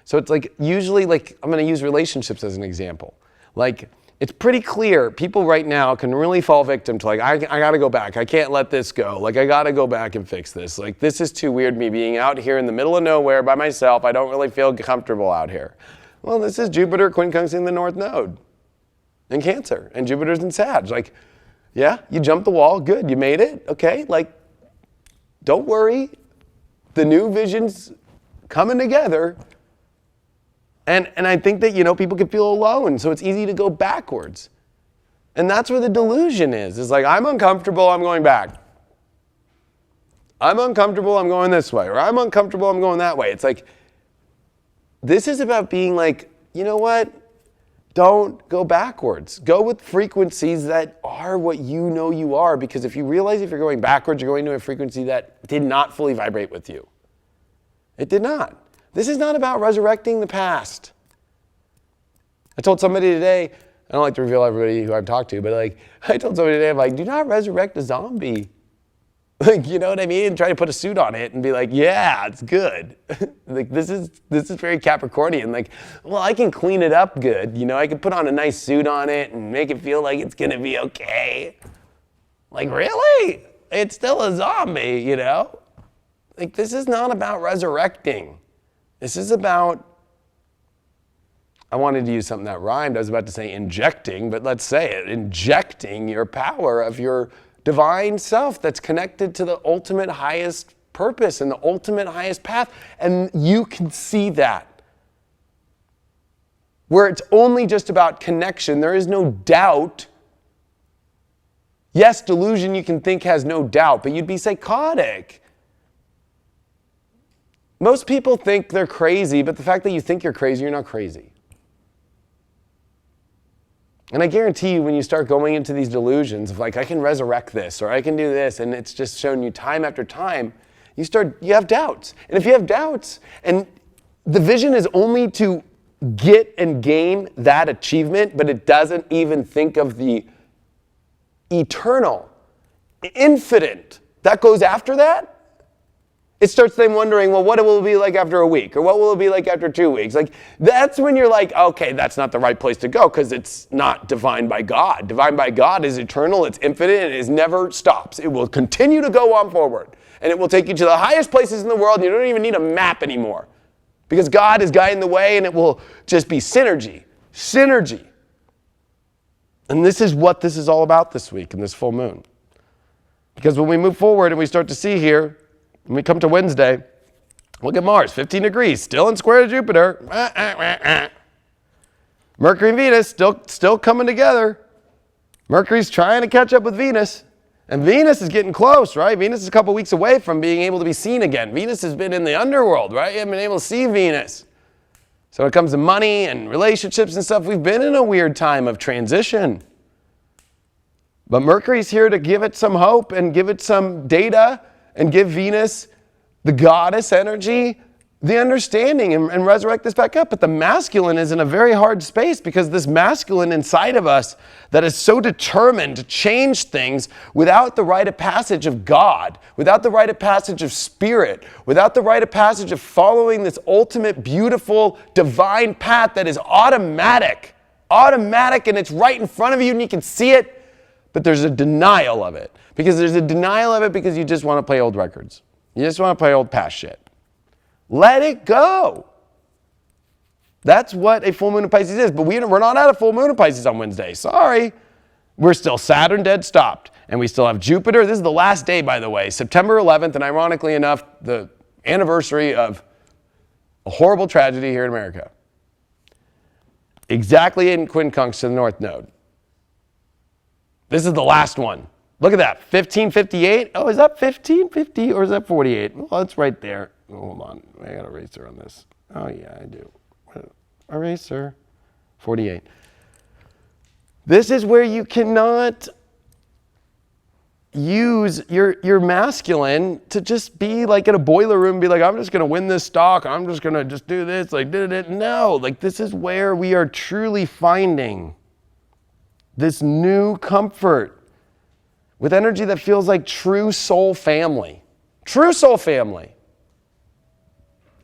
So it's like, usually, like, I'm going to use relationships as an example. Like, it's pretty clear people right now can really fall victim to like, I got to go back. I can't let this go. Like, I got to go back and fix this. Like, this is too weird, me being out here in the middle of nowhere by myself. I don't really feel comfortable out here. Well, this is Jupiter quincunxing the North Node in Cancer, and Jupiter's in Sag. Like, yeah, you jumped the wall. Good, you made it. Okay, like, don't worry. The new vision's coming together. And I think that, people can feel alone, so it's easy to go backwards. And that's where the delusion is. It's like, I'm uncomfortable, I'm going back. I'm uncomfortable, I'm going this way. Or I'm uncomfortable, I'm going that way. It's like, this is about being like, you know what? Don't go backwards. Go with frequencies that are what you know you are, because if you realize if you're going backwards, you're going to a frequency that did not fully vibrate with you. It did not. This is not about resurrecting the past. I told somebody today, I don't like to reveal everybody who I've talked to, but like, I told somebody today, I'm like, do not resurrect a zombie. Like, you know what I mean? And try to put a suit on it and be like, yeah, it's good. Like, this is very Capricornian. Like, well, I can clean it up good. I can put on a nice suit on it and make it feel like it's gonna be okay. Like, really? It's still a zombie, Like, this is not about resurrecting. This is about, I wanted to use something that rhymed. I was about to say injecting, but let's say it. Injecting your power of your divine self that's connected to the ultimate highest purpose and the ultimate highest path. And you can see that. Where it's only just about connection, there is no doubt. Yes, delusion you can think has no doubt, but you'd be psychotic. Most people think they're crazy, but the fact that you think you're crazy, you're not crazy. And I guarantee you when you start going into these delusions of like, I can resurrect this or I can do this, and it's just shown you time after time, you have doubts. And if you have doubts, and the vision is only to get and gain that achievement, but it doesn't even think of the eternal, infinite that goes after that, it starts them wondering, well, what will it be like after a week? Or what will it be like after 2 weeks? Like, that's when you're like, okay, that's not the right place to go, because it's not defined by God. Defined by God is eternal, it's infinite, and it never stops. It will continue to go on forward. And it will take you to the highest places in the world, and you don't even need a map anymore. Because God is guiding the way, and it will just be synergy. Synergy. And this is what this is all about this week in this full moon. Because when we move forward and we start to see here, when we come to Wednesday, look at Mars, 15 degrees, still in square to Jupiter. Mercury and Venus still coming together. Mercury's trying to catch up with Venus. And Venus is getting close, right? Venus is a couple weeks away from being able to be seen again. Venus has been in the underworld, right? You haven't been able to see Venus. So when it comes to money and relationships and stuff, we've been in a weird time of transition. But Mercury's here to give it some hope and give it some data and give Venus, the goddess energy, the understanding and resurrect this back up. But the masculine is in a very hard space, because this masculine inside of us that is so determined to change things without the rite of passage of God, without the rite of passage of spirit, without the rite of passage of following this ultimate, beautiful, divine path that is automatic, and it's right in front of you and you can see it. But there's a denial of it. Because you just want to play old records. You just want to play old past shit. Let it go. That's what a full moon of Pisces is. But we're not at a full moon of Pisces on Wednesday. Sorry. We're still Saturn dead stopped. And we still have Jupiter. This is the last day, by the way, September 11th. And ironically enough, the anniversary of a horrible tragedy here in America. Exactly in quincunx to the North Node. This is the last one. Look at that, 1558. Oh, is that 1550 or is that 48? Well, it's right there. Oh, hold on, I got an eraser on this. Oh yeah, I do. Eraser, 48. This is where you cannot use your masculine to just be like in a boiler room and be like, I'm just gonna win this stock, I'm just gonna just do this, like no, like this is where we are truly finding this new comfort with energy that feels like true soul family. True soul family.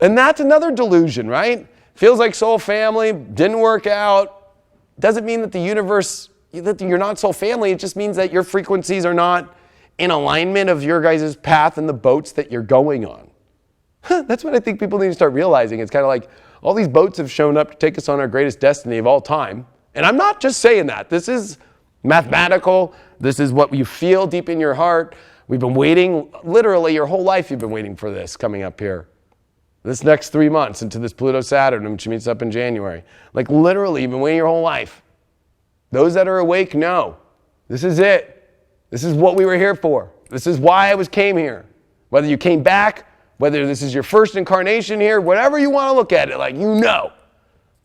And that's another delusion, right? Feels like soul family, didn't work out. doesn't mean that the universe, that you're not soul family. It just means that your frequencies are not in alignment of your guys' path and the boats that you're going on. That's what I think people need to start realizing. It's kind of like all these boats have shown up to take us on our greatest destiny of all time. And I'm not just saying that. This is mathematical. This is what you feel deep in your heart. We've been waiting, literally your whole life you've been waiting for this coming up here. This next 3 months into this Pluto-Saturn, which meets up in January. Like literally, you've been waiting your whole life. Those that are awake know. This is it. This is what we were here for. This is why I came here. Whether you came back, whether this is your first incarnation here, whatever you want to look at it, like you know.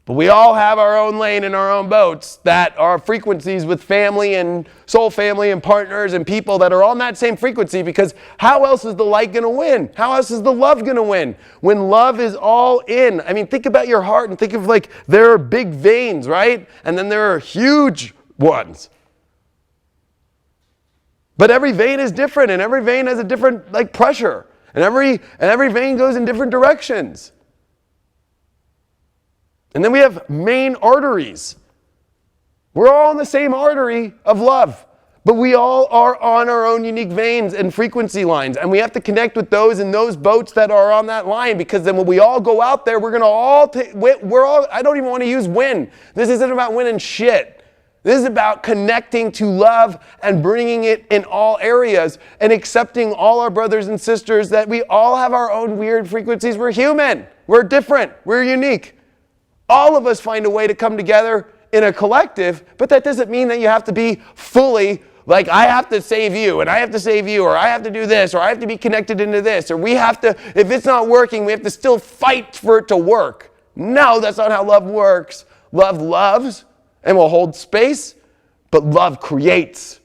But we all have our own lane and our own boats that are frequencies with family and soul family and partners and people that are on that same frequency, because how else is the light going to win? How else is the love going to win? When love is all in. I mean, think about your heart and think of like there are big veins, right? And then there are huge ones. But every vein is different and every vein has a different like pressure. And every vein goes in different directions. And then we have main arteries. We're all on the same artery of love, but we all are on our own unique veins and frequency lines. And we have to connect with those in those boats that are on that line, because then when we all go out there, we're going to all, I don't even want to use win. This isn't about winning shit. This is about connecting to love and bringing it in all areas and accepting all our brothers and sisters that we all have our own weird frequencies. We're human. We're different. We're unique. All of us find a way to come together in a collective, but that doesn't mean that you have to be fully like, I have to save you, and I have to save you, or I have to do this, or I have to be connected into this, or we have to, if it's not working, we have to still fight for it to work. No, that's not how love works. Love loves and will hold space, but love creates.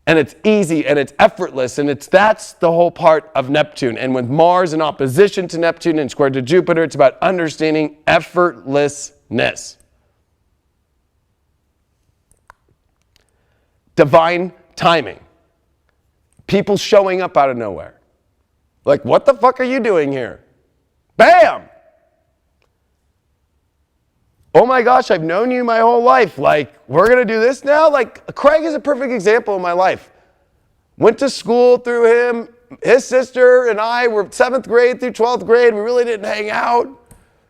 And it's easy and it's effortless, and that's the whole part of Neptune. And with Mars in opposition to Neptune and squared to Jupiter, it's about understanding effortlessness. Divine timing. People showing up out of nowhere. Like, what the fuck are you doing here? Bam! Oh my gosh, I've known you my whole life. Like, we're going to do this now? Like, Craig is a perfect example of my life. Went to school through him. His sister and I were 7th grade through 12th grade. We really didn't hang out.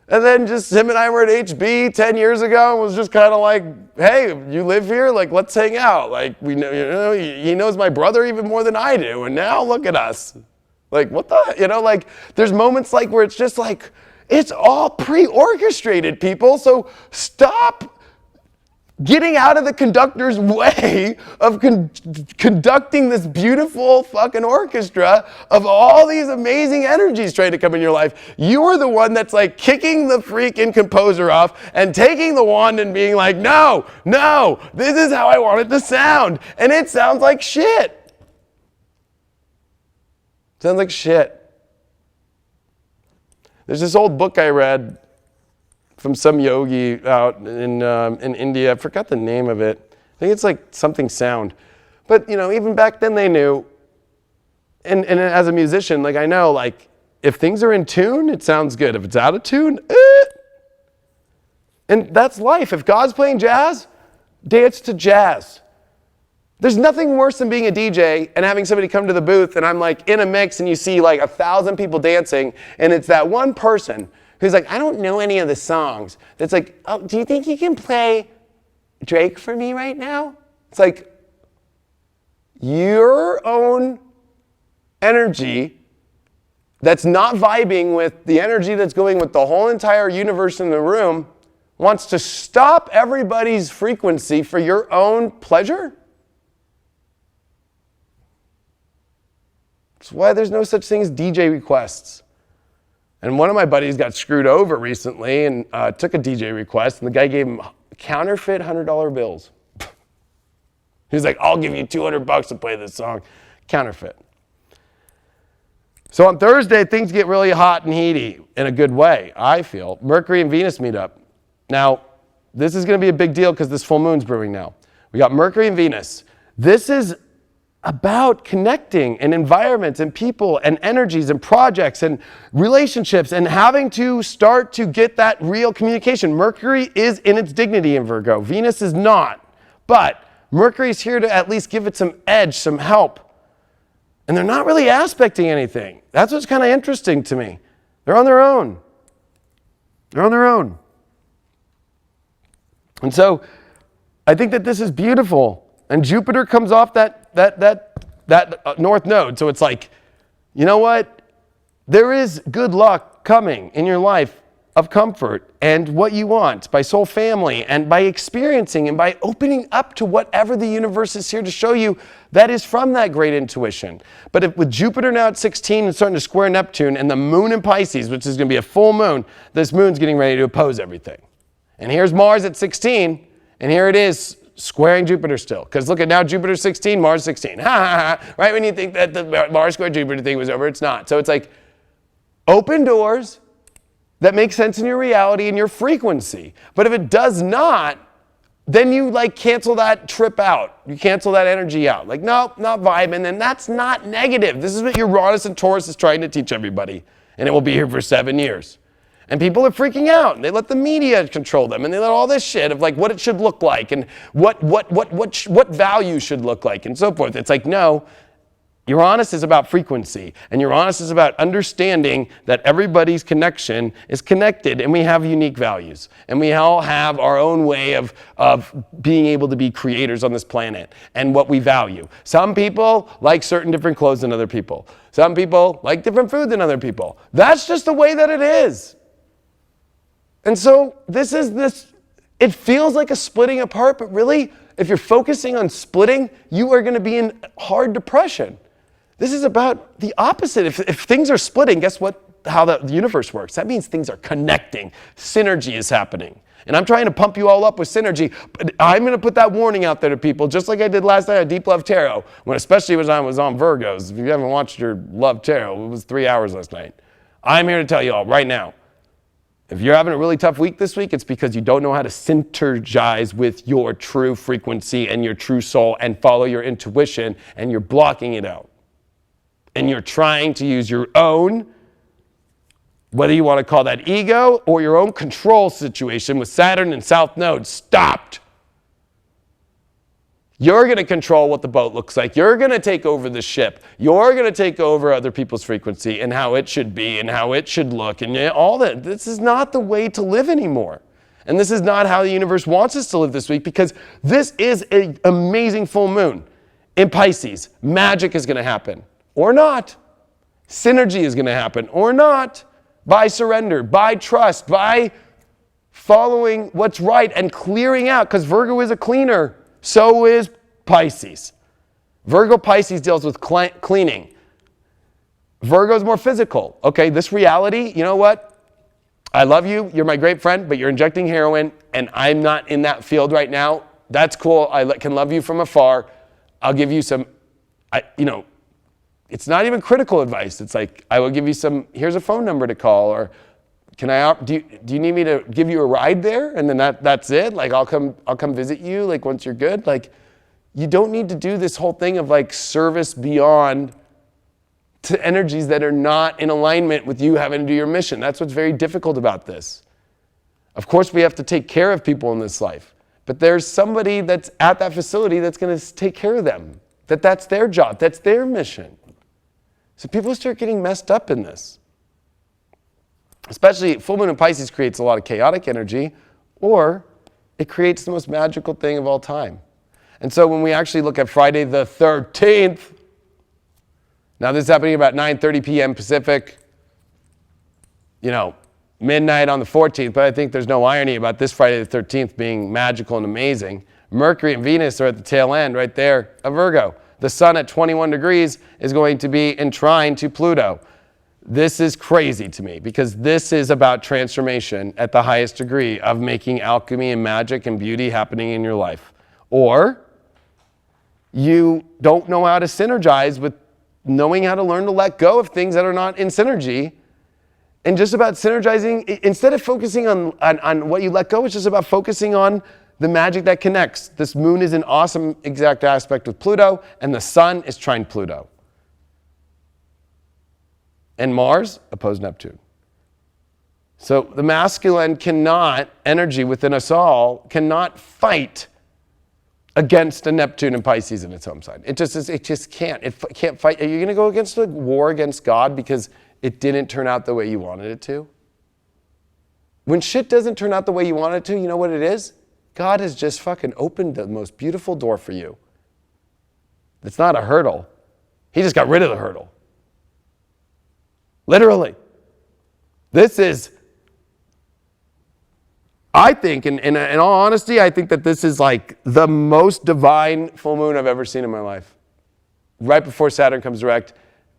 And then just him and I were at HB 10 years ago and was just kind of like, hey, you live here? Like, let's hang out. Like, we know, you know, he knows my brother even more than I do. And now look at us. Like, what the, you know, like, there's moments like where it's just like, it's all pre-orchestrated, people. So stop getting out of the conductor's way of conducting this beautiful fucking orchestra of all these amazing energies trying to come in your life. You are the one that's like kicking the freaking composer off and taking the wand and being like, no, this is how I want it to sound. And it sounds like shit. Sounds like shit. There's this old book I read from some yogi out in India. I forgot the name of it. I think it's like something sound. But, you know, even back then they knew. And as a musician, like I know, like if things are in tune, it sounds good. If it's out of tune, And that's life. If God's playing jazz, dance to jazz. There's nothing worse than being a DJ and having somebody come to the booth and I'm like in a mix and you see like 1,000 people dancing and it's that one person who's like, I don't know any of the songs. That's like, oh, do you think you can play Drake for me right now? It's like your own energy that's not vibing with the energy that's going with the whole entire universe in the room wants to stop everybody's frequency for your own pleasure? That's why there's no such thing as DJ requests. And one of my buddies got screwed over recently and took a DJ request, and the guy gave him counterfeit $100 bills. He's like, I'll give you $200 to play this song. Counterfeit. So on Thursday, things get really hot and heaty in a good way, I feel. Mercury and Venus meet up. Now, this is going to be a big deal because this full moon's brewing now. We got Mercury and Venus. This is about connecting and environments and people and energies and projects and relationships and having to start to get that real communication. Mercury is in its dignity in Virgo. Venus is not. But Mercury is here to at least give it some edge, some help. And they're not really aspecting anything. That's what's kind of interesting to me. They're on their own. They're on their own. And so I think that this is beautiful. And Jupiter comes off that north node. So it's like, you know what? There is good luck coming in your life of comfort and what you want by soul family and by experiencing and by opening up to whatever the universe is here to show you that is from that great intuition. But if, with Jupiter now at 16 and starting to square Neptune and the moon in Pisces, which is going to be a full moon, this moon's getting ready to oppose everything. And here's Mars at 16, and here it is squaring Jupiter still. Because look at now, Jupiter 16, Mars 16. Ha ha ha. Right when you think that the Mars square Jupiter thing was over, it's not. So it's like open doors that make sense in your reality and your frequency. But if it does not, then you like cancel that trip out. You cancel that energy out. Like, no, not vibing. And that's not negative. This is what Uranus and Taurus is trying to teach everybody. And it will be here for 7 years. And people are freaking out. And they let the media control them. And they let all this shit of like what it should look like and what value should look like and so forth. It's like, no. Uranus is about frequency, and Uranus is about understanding that everybody's connection is connected, and we have unique values, and we all have our own way of being able to be creators on this planet and what we value. Some people like certain different clothes than other people. Some people like different food than other people. That's just the way that it is. And so it feels like a splitting apart, but really, if you're focusing on splitting, you are going to be in hard depression. This is about the opposite. If things are splitting, guess what? How the universe works. That means things are connecting. Synergy is happening. And I'm trying to pump you all up with synergy, but I'm going to put that warning out there to people, just like I did last night at Deep Love Tarot, especially when I was on Virgos. If you haven't watched your Love Tarot, it was 3 hours last night. I'm here to tell you all right now, if you're having a really tough week this week, it's because you don't know how to synergize with your true frequency and your true soul and follow your intuition, and you're blocking it out. And you're trying to use your own, whether you want to call that ego or your own control situation with Saturn and South Node stopped. You're going to control what the boat looks like. You're going to take over the ship. You're going to take over other people's frequency and how it should be and how it should look and all that. This is not the way to live anymore. And this is not how the universe wants us to live this week, because this is an amazing full moon in Pisces. Magic is going to happen. Or not. Synergy is going to happen. Or not. By surrender, by trust, by following what's right and clearing out. Because Virgo is a cleaner. So is Pisces. Virgo Pisces deals with cleaning. Virgo is more physical. Okay, this reality, you know what? I love you. You're my great friend, but you're injecting heroin, and I'm not in that field right now. That's cool. I can love you from afar. I'll give you some, it's not even critical advice. It's like, I will give you here's a phone number to call, or do you need me to give you a ride there? And then that's it? Like, I'll come visit you, like, once you're good? Like, you don't need to do this whole thing of, like, service beyond to energies that are not in alignment with you having to do your mission. That's what's very difficult about this. Of course, we have to take care of people in this life, but there's somebody that's at that facility that's going to take care of them. That's their job. That's their mission. So people start getting messed up in this. Especially full moon in Pisces creates a lot of chaotic energy, or it creates the most magical thing of all time. And so when we actually look at Friday the 13th, now this is happening about 9:30 p.m. Pacific, midnight on the 14th, but I think there's no irony about this Friday the 13th being magical and amazing. Mercury and Venus are at the tail end right there of Virgo. The sun at 21 degrees is going to be enshrined to Pluto. This is crazy to me, because this is about transformation at the highest degree of making alchemy and magic and beauty happening in your life. Or you don't know how to synergize with knowing how to learn to let go of things that are not in synergy, and just about synergizing, instead of focusing on what you let go, it's just about focusing on the magic that connects. This moon is an awesome exact aspect with Pluto, and the sun is trine Pluto. And Mars opposed Neptune. So the masculine energy within us all cannot fight against a Neptune and Pisces in its home sign. It just can't. It can't fight. Are you going to go against a war against God because it didn't turn out the way you wanted it to? When shit doesn't turn out the way you want it to, you know what it is? God has just fucking opened the most beautiful door for you. It's not a hurdle. He just got rid of the hurdle. Literally. This is, I think, in all honesty, I think that this is like the most divine full moon I've ever seen in my life. Right before Saturn comes direct,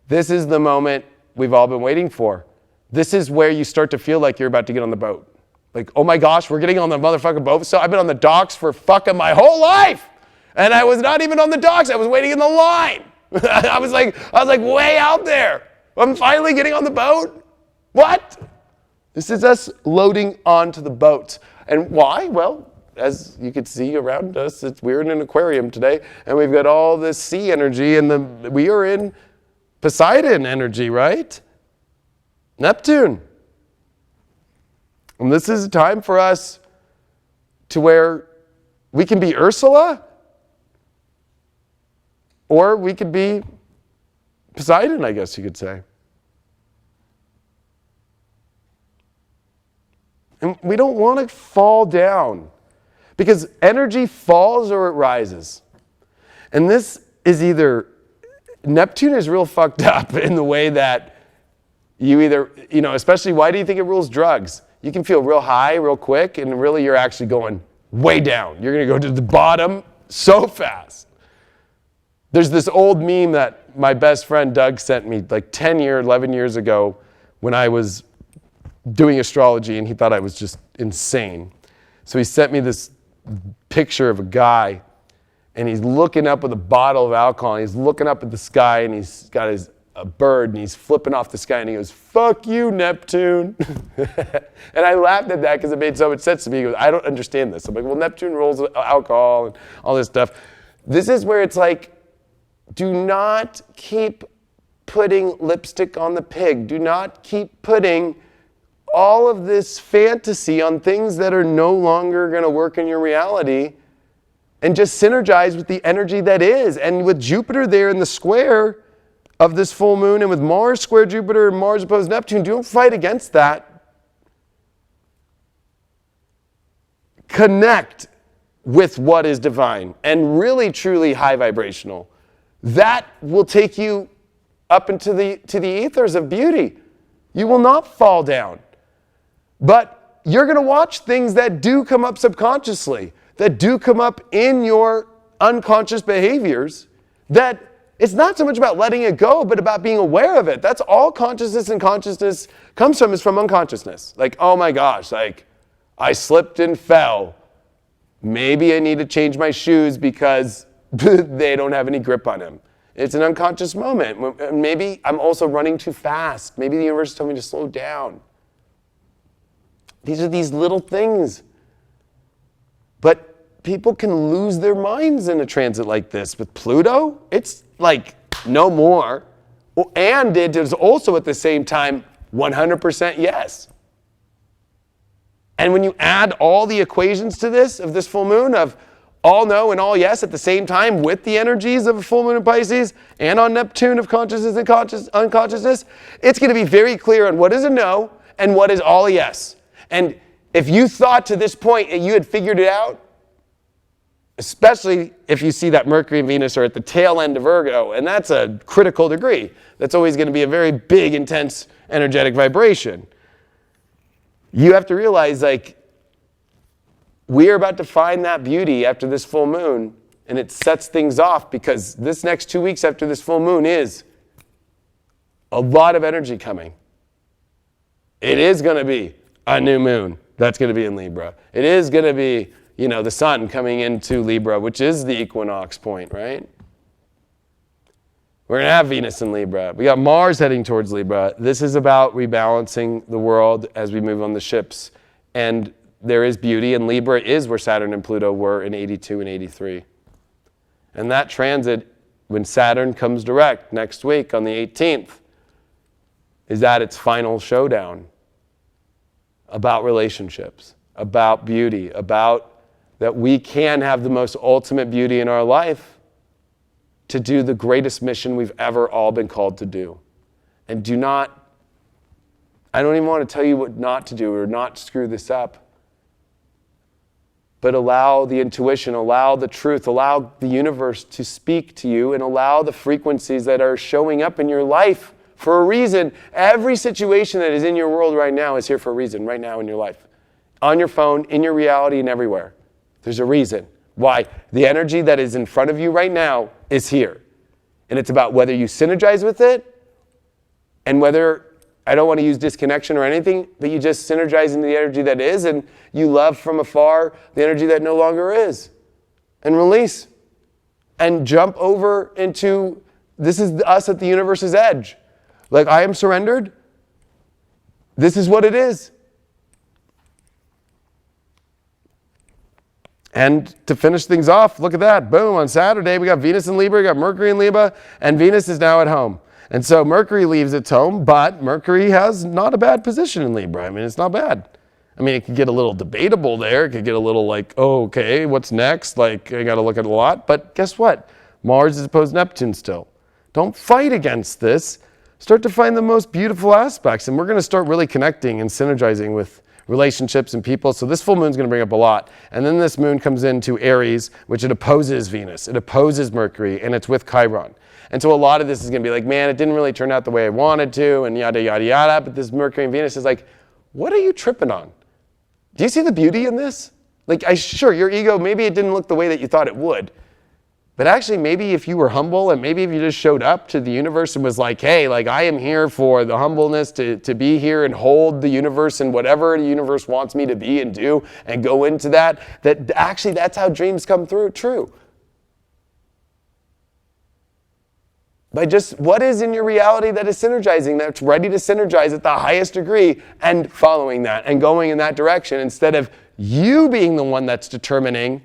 this is the moment we've all been waiting for. This is where you start to feel like you're about to get on the boat. Like, oh my gosh, we're getting on the motherfucking boat. So I've been on the docks for fucking my whole life. And I was not even on the docks. I was waiting in the line. I was like way out there. I'm finally getting on the boat. What? This is us loading onto the boat. And why? Well, as you can see around us, we're in an aquarium today, and we've got all this sea energy, and we are in Poseidon energy, right? Neptune. And this is a time for us to where we can be Ursula, or we could be Poseidon, I guess you could say. And we don't want to fall down because energy falls or it rises. And this is either, Neptune is real fucked up in the way that you either, especially why do you think it rules drugs? You can feel real high real quick and really you're actually going way down. You're going to go to the bottom so fast. There's this old meme that my best friend Doug sent me like 11 years ago when I was doing astrology and he thought I was just insane. So he sent me this picture of a guy and he's looking up with a bottle of alcohol and he's looking up at the sky and he's got a bird and he's flipping off the sky and he goes, "Fuck you, Neptune." And I laughed at that because it made so much sense to me. He goes, "I don't understand this." I'm like, well, Neptune rolls alcohol and all this stuff. This is where it's like, do not keep putting lipstick on the pig. Do not keep putting all of this fantasy on things that are no longer going to work in your reality, and just synergize with the energy that is. And with Jupiter there in the square of this full moon, and with Mars square Jupiter and Mars opposed Neptune, don't fight against that. Connect with what is divine and really truly high vibrational. That will take you up into the ethers of beauty. You will not fall down. But you're going to watch things that do come up subconsciously, that do come up in your unconscious behaviors, that it's not so much about letting it go, but about being aware of it. That's all consciousness and consciousness comes from, is from unconsciousness. Like, oh my gosh, like I slipped and fell. Maybe I need to change my shoes because they don't have any grip on them. It's an unconscious moment. Maybe I'm also running too fast. Maybe the universe is telling me to slow down. These are these little things. But people can lose their minds in a transit like this. With Pluto, it's like no more. And it is also at the same time 100% yes. And when you add all the equations to this, of this full moon, of all no and all yes at the same time with the energies of a full moon in Pisces and on Neptune of consciousness and unconsciousness, it's going to be very clear on what is a no and what is all a yes. And if you thought to this point that you had figured it out, especially if you see that Mercury and Venus are at the tail end of Virgo, and that's a critical degree, that's always going to be a very big, intense, energetic vibration. You have to realize, like, we are about to find that beauty after this full moon, and it sets things off because this next 2 weeks after this full moon is a lot of energy coming. It is going to be a new moon that's going to be in Libra. It is going to be, the sun coming into Libra, which is the equinox point, right? We're going to have Venus in Libra. We got Mars heading towards Libra. This is about rebalancing the world as we move on the ships. And there is beauty, and Libra is where Saturn and Pluto were in 82 and 83. And that transit, when Saturn comes direct next week on the 18th, is at its final showdown about relationships, about beauty, about that we can have the most ultimate beauty in our life to do the greatest mission we've ever all been called to do. And I don't even want to tell you what not to do or not screw this up. But allow the intuition, allow the truth, allow the universe to speak to you, and allow the frequencies that are showing up in your life for a reason. Every situation that is in your world right now is here for a reason, right now in your life. On your phone, in your reality, and everywhere. There's a reason why the energy that is in front of you right now is here. And it's about whether you synergize with it, and whether, I don't want to use disconnection or anything, but you just synergize into the energy that is, and you love from afar the energy that no longer is. And release. And jump over into, this is us at the universe's edge. Like, I am surrendered. This is what it is. And to finish things off, look at that. Boom, on Saturday, we got Venus in Libra, we got Mercury in Libra, and Venus is now at home. And so Mercury leaves its home, but Mercury has not a bad position in Libra. I mean, it's not bad. I mean, it could get a little debatable there. It could get a little like, oh, okay, what's next? Like, I got to look at it a lot. But guess what? Mars is opposed to Neptune still. Don't fight against this. Start to find the most beautiful aspects. And we're going to start really connecting and synergizing with relationships and people. So this full moon is going to bring up a lot. And then this moon comes into Aries, which it opposes Venus. It opposes Mercury, and it's with Chiron. And so a lot of this is going to be like, man, it didn't really turn out the way I wanted to, and yada, yada, yada. But this Mercury and Venus is like, what are you tripping on? Do you see the beauty in this? Like, sure, your ego, maybe it didn't look the way that you thought it would. But actually, maybe if you were humble, and maybe if you just showed up to the universe and was like, hey, like, I am here for the humbleness to be here and hold the universe and whatever the universe wants me to be and do, and go into that actually that's how dreams come through true. By just what is in your reality that is synergizing, that's ready to synergize at the highest degree, and following that and going in that direction, instead of you being the one that's determining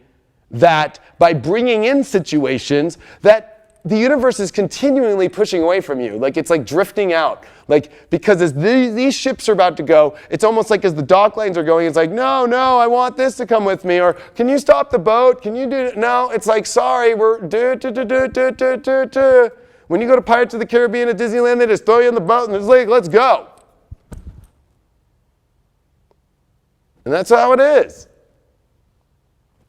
that by bringing in situations that the universe is continually pushing away from you. Like, it's like drifting out. Like, because as these ships are about to go, it's almost like as the dock lines are going, it's like, no, I want this to come with me. Or, can you stop the boat? Can you do it? No, it's like, sorry, we're do. When you go to Pirates of the Caribbean at Disneyland, they just throw you in the boat and it's like, let's go. And that's how it is.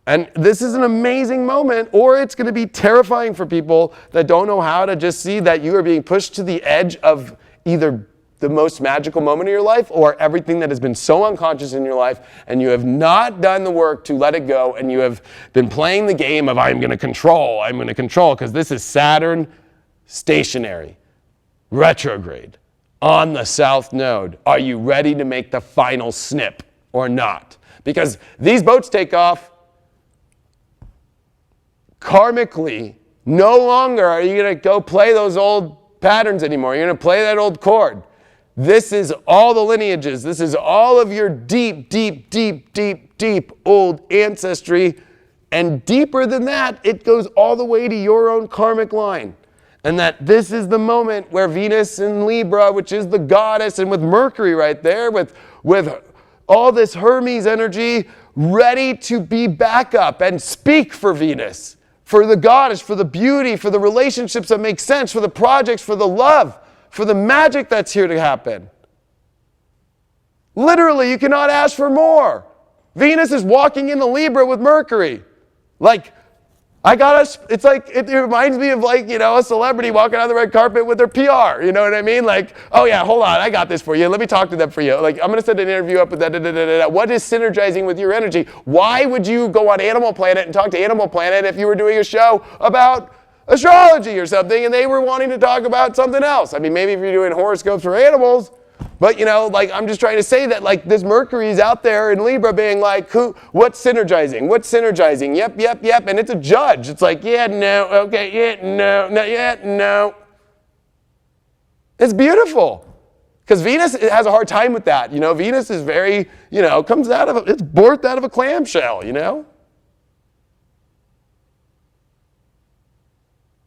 And this is an amazing moment, or it's going to be terrifying for people that don't know how to just see that you are being pushed to the edge of either the most magical moment of your life or everything that has been so unconscious in your life, and you have not done the work to let it go, and you have been playing the game of I'm going to control, because this is Saturn stationary, retrograde, on the south node. Are you ready to make the final snip or not? Because these boats take off. Karmically, no longer are you going to go play those old patterns anymore. You're going to play that old chord. This is all the lineages. This is all of your deep old ancestry. And deeper than that, it goes all the way to your own karmic line. And that this is the moment where Venus in Libra, which is the goddess, and with Mercury right there, with all this Hermes energy, ready to be back up and speak for Venus, for the goddess, for the beauty, for the relationships that make sense, for the projects, for the love, for the magic that's here to happen. Literally, you cannot ask for more. Venus is walking into Libra with Mercury. Like, it's like, it reminds me of like, a celebrity walking on the red carpet with their PR, you know what I mean? Like, oh yeah, hold on, I got this for you. Let me talk to them for you. Like, I'm going to set an interview up with that. What is synergizing with your energy? Why would you go on Animal Planet and talk to Animal Planet if you were doing a show about astrology or something and they were wanting to talk about something else? I mean, maybe if you're doing horoscopes for animals, but like, I'm just trying to say that like this Mercury is out there in Libra being like, what's synergizing? What's synergizing? Yep. And it's a judge. It's like, yeah, no, okay, yeah, no, yeah, no. It's beautiful. Because Venus has a hard time with that. Venus is very, comes out of, it's birthed out of a clamshell, And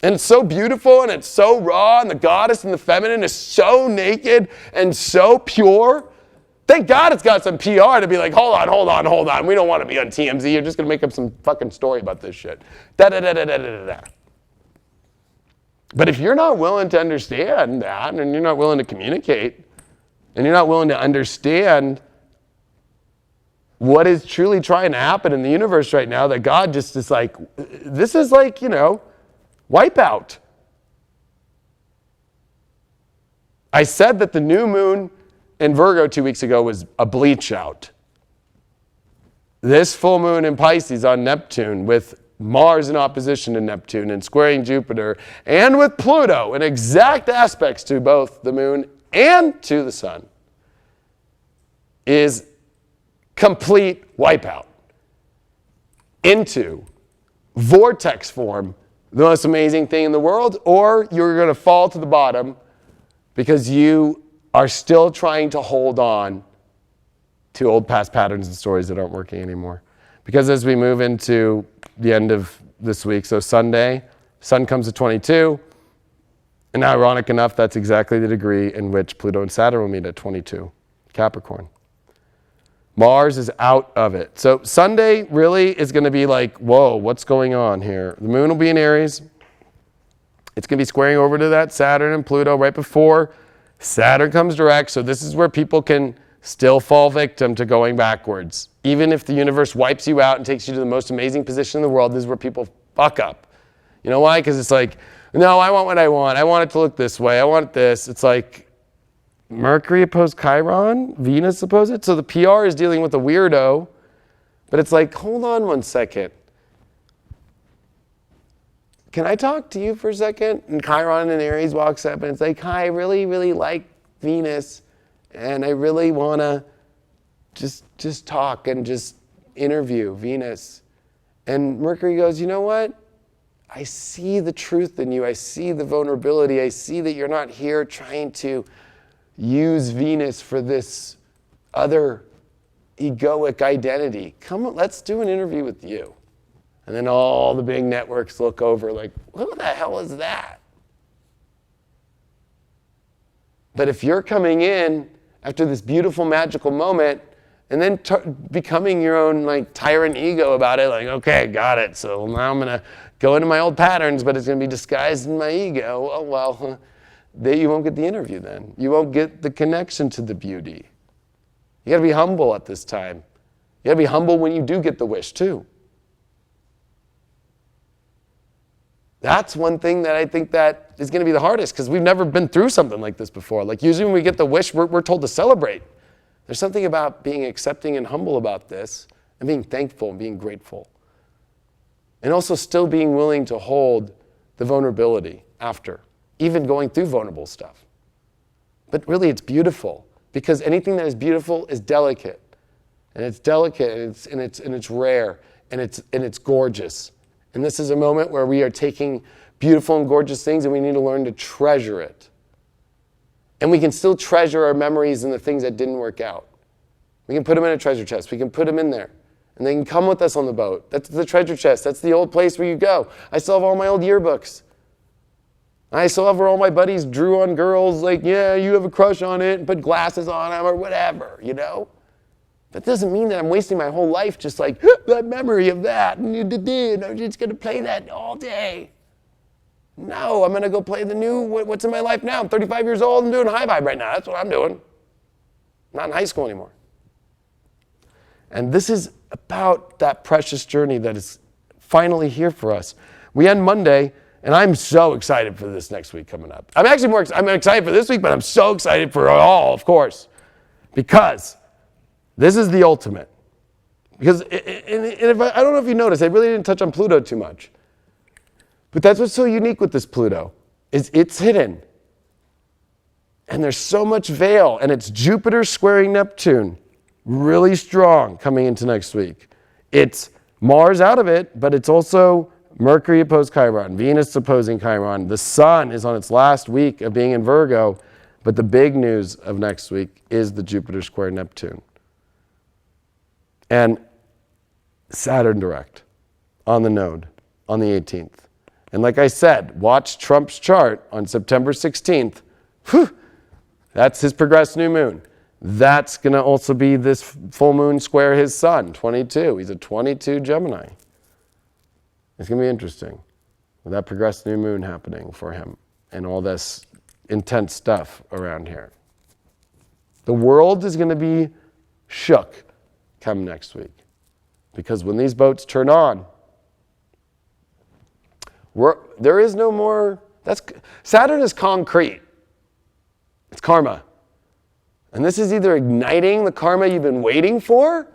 it's so beautiful and it's so raw, and the goddess and the feminine is so naked and so pure. Thank God it's got some PR to be like, hold on. We don't want to be on TMZ. You're just going to make up some fucking story about this shit. Da-da-da-da-da-da-da. But if you're not willing to understand that, and you're not willing to communicate, and you're not willing to understand what is truly trying to happen in the universe right now, that God just is like, this is like, wipeout. I said that the new moon in Virgo 2 weeks ago was a bleach out. This full moon in Pisces on Neptune, with Mars in opposition to Neptune and squaring Jupiter, and with Pluto in exact aspects to both the moon and to the sun, is complete wipeout into vortex form, the most amazing thing in the world, or you're going to fall to the bottom because you are still trying to hold on to old past patterns and stories that aren't working anymore. Because as we move into the end of this week, so Sunday, Sun comes to 22, and ironic enough, that's exactly the degree in which Pluto and Saturn will meet at 22, Capricorn. Mars is out of it. So Sunday really is going to be like, whoa, what's going on here? The moon will be in Aries. It's going to be squaring over to that Saturn and Pluto right before Saturn comes direct. So this is where people can still fall victim to going backwards. Even if the universe wipes you out and takes you to the most amazing position in the world, this is where people fuck up. You know why? Because it's like, no, I want what I want. I want it to look this way. I want this. It's like Mercury opposed Chiron, Venus opposed it. So the PR is dealing with a weirdo, but it's like, hold on one second. Can I talk to you for a second? And Chiron in Aries walks up and it's like, hi, I really, really like Venus, and I really want to just talk and just interview Venus. And Mercury goes, you know what? I see the truth in you. I see the vulnerability. I see that you're not here trying to use Venus for this other egoic identity. Come on, let's do an interview with you. And then all the big networks look over like, who the hell is that? But if you're coming in after this beautiful, magical moment and then becoming your own like tyrant ego about it, like, okay, got it. So now I'm going to go into my old patterns, but it's going to be disguised in my ego. Oh, well, you won't get the interview then. You won't get the connection to the beauty. You got to be humble at this time. You got to be humble when you do get the wish too. That's one thing that I think that is going to be the hardest, because we've never been through something like this before. Like usually when we get the wish, we're told to celebrate. There's something about being accepting and humble about this, and being thankful and being grateful. And also still being willing to hold the vulnerability after, even going through vulnerable stuff. But really it's beautiful, because anything that is beautiful is delicate. And it's delicate, and it's rare, and it's gorgeous. And this is a moment where we are taking beautiful and gorgeous things, and we need to learn to treasure it. And we can still treasure our memories and the things that didn't work out. We can put them in a treasure chest. We can put them in there. And they can come with us on the boat. That's the treasure chest. That's the old place where you go. I still have all my old yearbooks. I still have where all my buddies drew on girls, like, yeah, you have a crush on it, and put glasses on them or whatever, you know? That doesn't mean that I'm wasting my whole life just like, that memory of that, and I'm just going to play that all day. No, I'm going to go play the new, what's in my life now? I'm 35 years old and doing high vibe right now. That's what I'm doing. I'm not in high school anymore. And this is about that precious journey that is finally here for us. We end Monday, and I'm so excited for this next week coming up. I'm excited for this week, but I'm so excited for it all, of course, because this is the ultimate. Because I don't know if you noticed, I really didn't touch on Pluto too much. But that's what's so unique with this Pluto, is it's hidden. And there's so much veil, and it's Jupiter squaring Neptune, really strong coming into next week. It's Mars out of it, but it's also Mercury opposed Chiron, Venus opposing Chiron. The Sun is on its last week of being in Virgo, But the big news of next week is the Jupiter square Neptune. And Saturn direct on the node on the 18th. And like I said, watch Trump's chart on September 16th. Whew, that's his progressed new moon. That's going to also be this full moon square his sun, 22. He's a 22 Gemini. It's going to be interesting with that progressed new moon happening for him and all this intense stuff around here. The world is going to be shook come next week because when these boats turn on, there is no more. Saturn is concrete. It's karma. And this is either igniting the karma you've been waiting for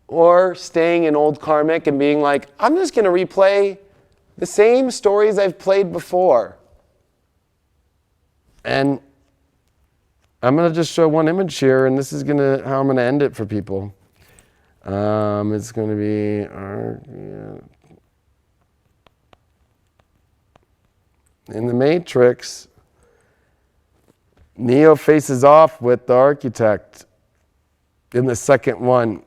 or staying in old karmic and being like, I'm just going to replay the same stories I've played before. And I'm going to just show one image here, and this is how I'm going to end it for people. It's going to be... in the Matrix, Neo faces off with the architect in the second one.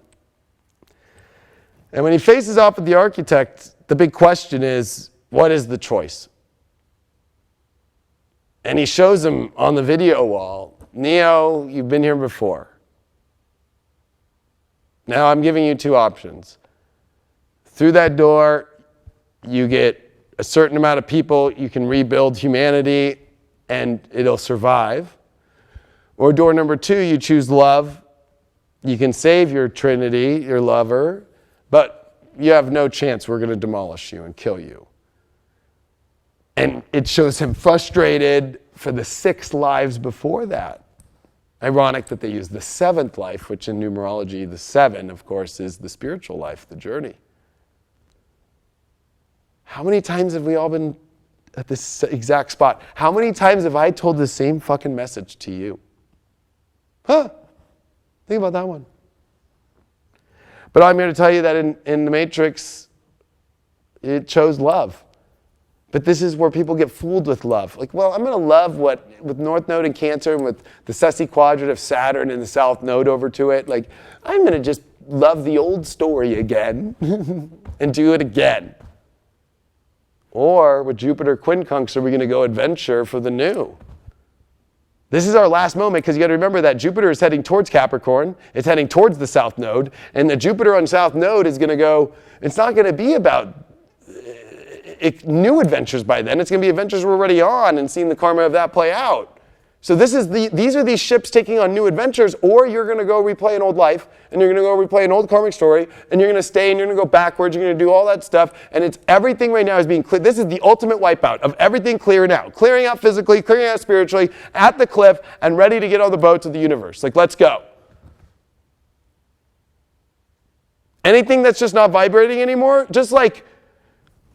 And when he faces off with the architect, the big question is, what is the choice? And he shows him on the video wall, Neo, you've been here before. Now I'm giving you two options. Through that door, you get a certain amount of people, you can rebuild humanity and it'll survive. Or door number two, you choose love. You can save your trinity, your lover, but you have no chance. We're going to demolish you and kill you. And it shows him frustrated for the 6 lives before that. Ironic that they use the 7th life, which in numerology, the 7, of course, is the spiritual life, the journey. How many times have we all been at this exact spot? How many times have I told the same fucking message to you? Huh? Think about that one. But I'm here to tell you that in the Matrix, it chose love. But this is where people get fooled with love. Like, well, I'm going to love with North Node in Cancer and with the Sessi quadrant of Saturn and the South Node over to it, like, I'm going to just love the old story again and do it again. Or with Jupiter quincunx, are we going to go adventure for the new? This is our last moment because you got to remember that Jupiter is heading towards Capricorn. It's heading towards the South Node. And the Jupiter on South Node is going to go, it's not going to be about new adventures by then. It's going to be adventures we're already on and seeing the karma of that play out. So these are these ships taking on new adventures, or you're going to go replay an old life, and you're going to go replay an old karmic story, and you're going to stay, and you're going to go backwards, you're going to do all that stuff, and it's everything right now is being clear. This is the ultimate wipeout of everything clearing out. Clearing out physically, clearing out spiritually, at the cliff, and ready to get on the boats of the universe. Like, let's go. Anything that's just not vibrating anymore, just like,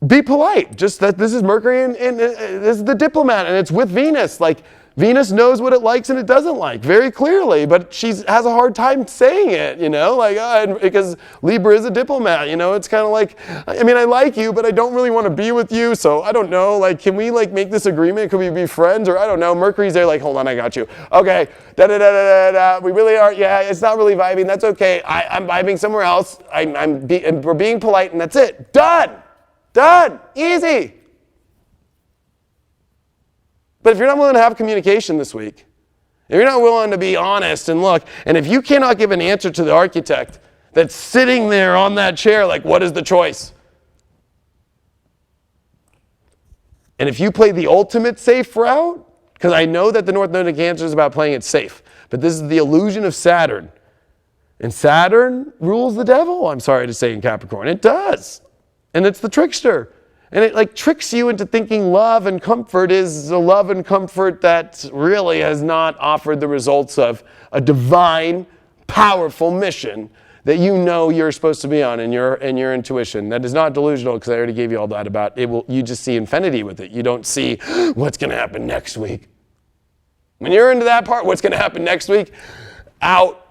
be polite. Just that this is Mercury and this is the diplomat, and it's with Venus. Like, Venus knows what it likes and it doesn't like very clearly, but she has a hard time saying it, like, because Libra is a diplomat, it's kind of like, I mean, I like you, but I don't really want to be with you, so I don't know, like, can we, like, make this agreement? Could we be friends? Or I don't know. Mercury's there, like, hold on, I got you. Okay, da-da-da-da-da-da, we really are, yeah, it's not really vibing, that's okay. I'm vibing somewhere else. We're being polite, and that's it. Done, easy. But if you're not willing to have communication this week, if you're not willing to be honest and look, and if you cannot give an answer to the architect that's sitting there on that chair, like, what is the choice? And if you play the ultimate safe route, because I know that the North Node in Cancer is about playing it safe, but this is the illusion of Saturn. And Saturn rules the devil, I'm sorry to say, in Capricorn. It does. And it's the trickster. And it, like, tricks you into thinking love and comfort is a love and comfort that really has not offered the results of a divine, powerful mission that you're supposed to be on in your intuition. That is not delusional, because I already gave you all that about it. You just see infinity with it. You don't see what's going to happen next week. When you're into that part, what's going to happen next week? Out.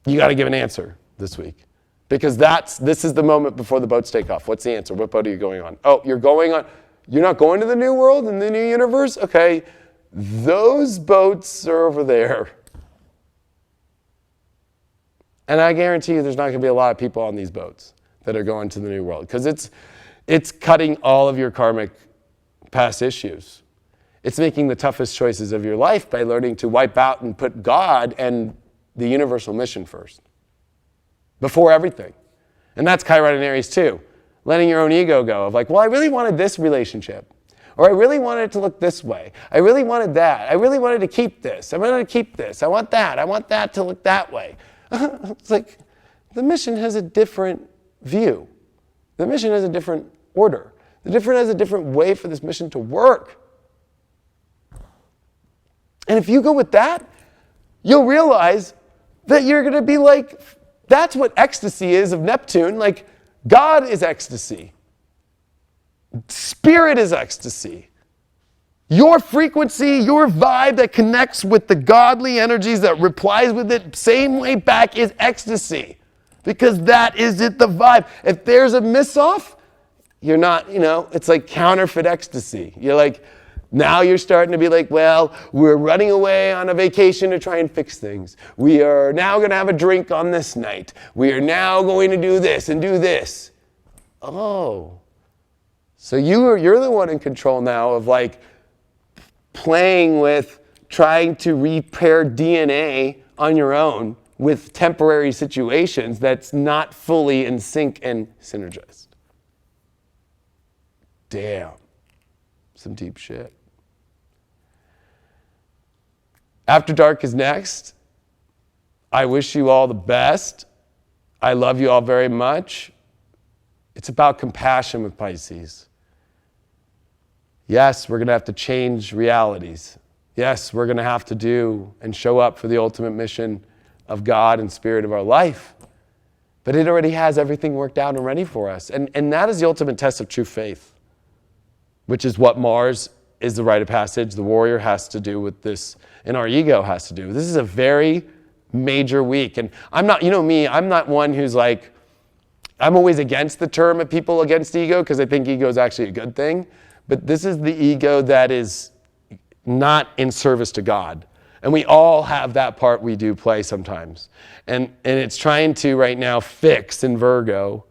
You got to give an answer this week. Because this is the moment before the boats take off. What's the answer? What boat are you going on? Oh, you're going on. You're not going to the new world and the new universe? Okay, those boats are over there. And I guarantee you there's not going to be a lot of people on these boats that are going to the new world, because it's cutting all of your karmic past issues. It's making the toughest choices of your life by learning to wipe out and put God and the universal mission first, before everything. And that's Chiron in Aries too. Letting your own ego go of like, well, I really wanted this relationship. Or I really wanted it to look this way. I really wanted that. I really wanted to keep this. I wanted to keep this. I want that. I want that to look that way. It's like the mission has a different view. The mission has a different order. The different has a different way for this mission to work. And if you go with that, you'll realize that you're going to be like, that's what ecstasy is of Neptune. Like, God is ecstasy. Spirit is ecstasy. Your frequency, your vibe that connects with the godly energies that replies with it same way back is ecstasy. Because that is it, the vibe. If there's a miss-off, you're not, it's like counterfeit ecstasy. You're like, now you're starting to be like, well, we're running away on a vacation to try and fix things. We are now going to have a drink on this night. We are now going to do this and do this. Oh. So you're the one in control now of like playing with trying to repair DNA on your own with temporary situations that's not fully in sync and synergized. Damn. Some deep shit. After Dark is next. I wish you all the best. I love you all very much. It's about compassion with Pisces. Yes, we're going to have to change realities. Yes, we're going to have to do and show up for the ultimate mission of God and spirit of our life. But it already has everything worked out and ready for us. And that is the ultimate test of true faith, which is what Mars is the rite of passage, the warrior has to do with this, and our ego has to do. This is a very major week. And I'm not, me, I'm not one who's like, I'm always against the term of people against ego, because I think ego is actually a good thing. But this is the ego that is not in service to God. And we all have that part we do play sometimes. And it's trying to right now fix in Virgo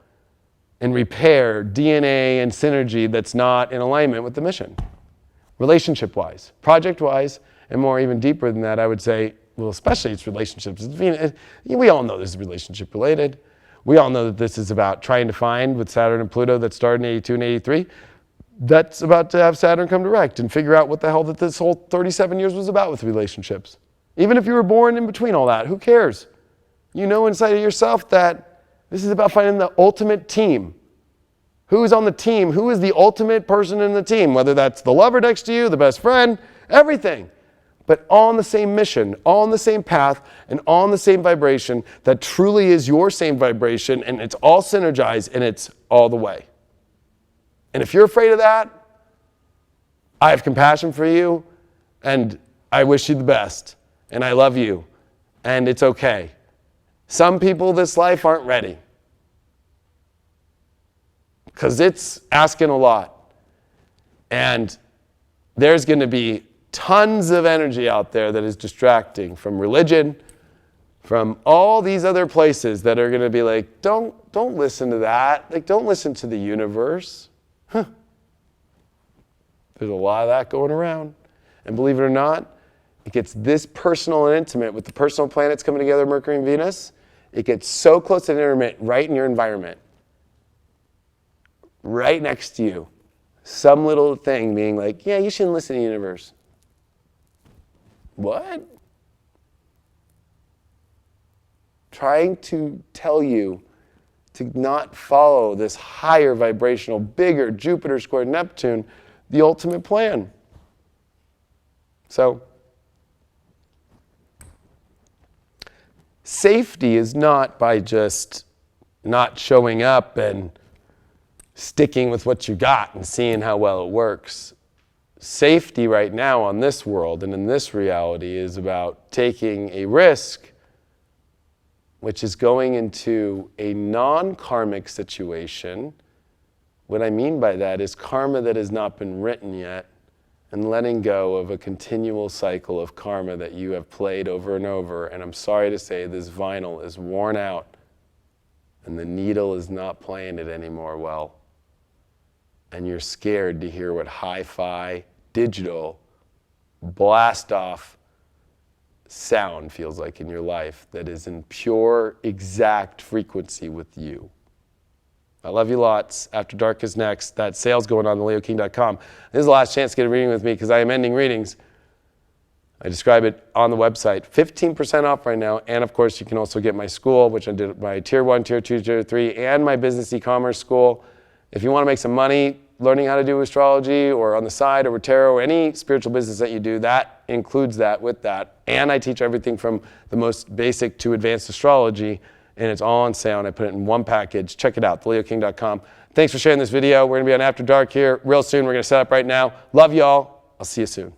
and repair DNA and synergy that's not in alignment with the mission. Relationship-wise, project-wise, and more even deeper than that, I would say, well, especially it's relationships. We all know this is relationship-related. We all know that this is about trying to find with Saturn and Pluto that started in 82 and 83. That's about to have Saturn come direct and figure out what the hell that this whole 37 years was about with relationships. Even if you were born in between all that, who cares? You know inside of yourself that this is about finding the ultimate team. Who is on the team? Who is the ultimate person in the team? Whether that's the lover next to you, the best friend, everything. But all on the same mission, all on the same path, and all on the same vibration that truly is your same vibration, and it's all synergized, and it's all the way. And if you're afraid of that, I have compassion for you, and I wish you the best, and I love you, and it's okay. Some people this life aren't ready, because it's asking a lot. And there's going to be tons of energy out there that is distracting from religion, from all these other places that are going to be like, don't listen to that. Like, don't listen to the universe. There's a lot of that going around. And believe it or not, it gets this personal and intimate with the personal planets coming together, Mercury and Venus. It gets so close and intimate right in your environment. Right next to you. Some little thing being like, yeah, you shouldn't listen to the universe. What? Trying to tell you to not follow this higher vibrational, bigger Jupiter squared Neptune, the ultimate plan. So, safety is not by just not showing up and sticking with what you got and seeing how well it works. Safety right now on this world and in this reality is about taking a risk, which is going into a non-karmic situation What I mean by that is karma that has not been written yet, and letting go of a continual cycle of karma that you have played over and over. And I'm sorry to say, this vinyl is worn out and the needle is not playing it anymore well. And you're scared to hear what hi-fi, digital, blast off sound feels like in your life that is in pure, exact frequency with you. I love you lots. After Dark is next. That sale's going on theleoking.com. This is the last chance to get a reading with me because I am ending readings. I describe it on the website. 15% off right now. And of course, you can also get my school, which I did my Tier 1, Tier 2, Tier 3, and my business e-commerce school. If you want to make some money learning how to do astrology or on the side or with tarot or any spiritual business that you do, that includes that with that. And I teach everything from the most basic to advanced astrology. And it's all on sale, and I put it in one package. Check it out, theleoking.com. Thanks for sharing this video. We're going to be on After Dark here real soon. We're going to set up right now. Love y'all. I'll see you soon.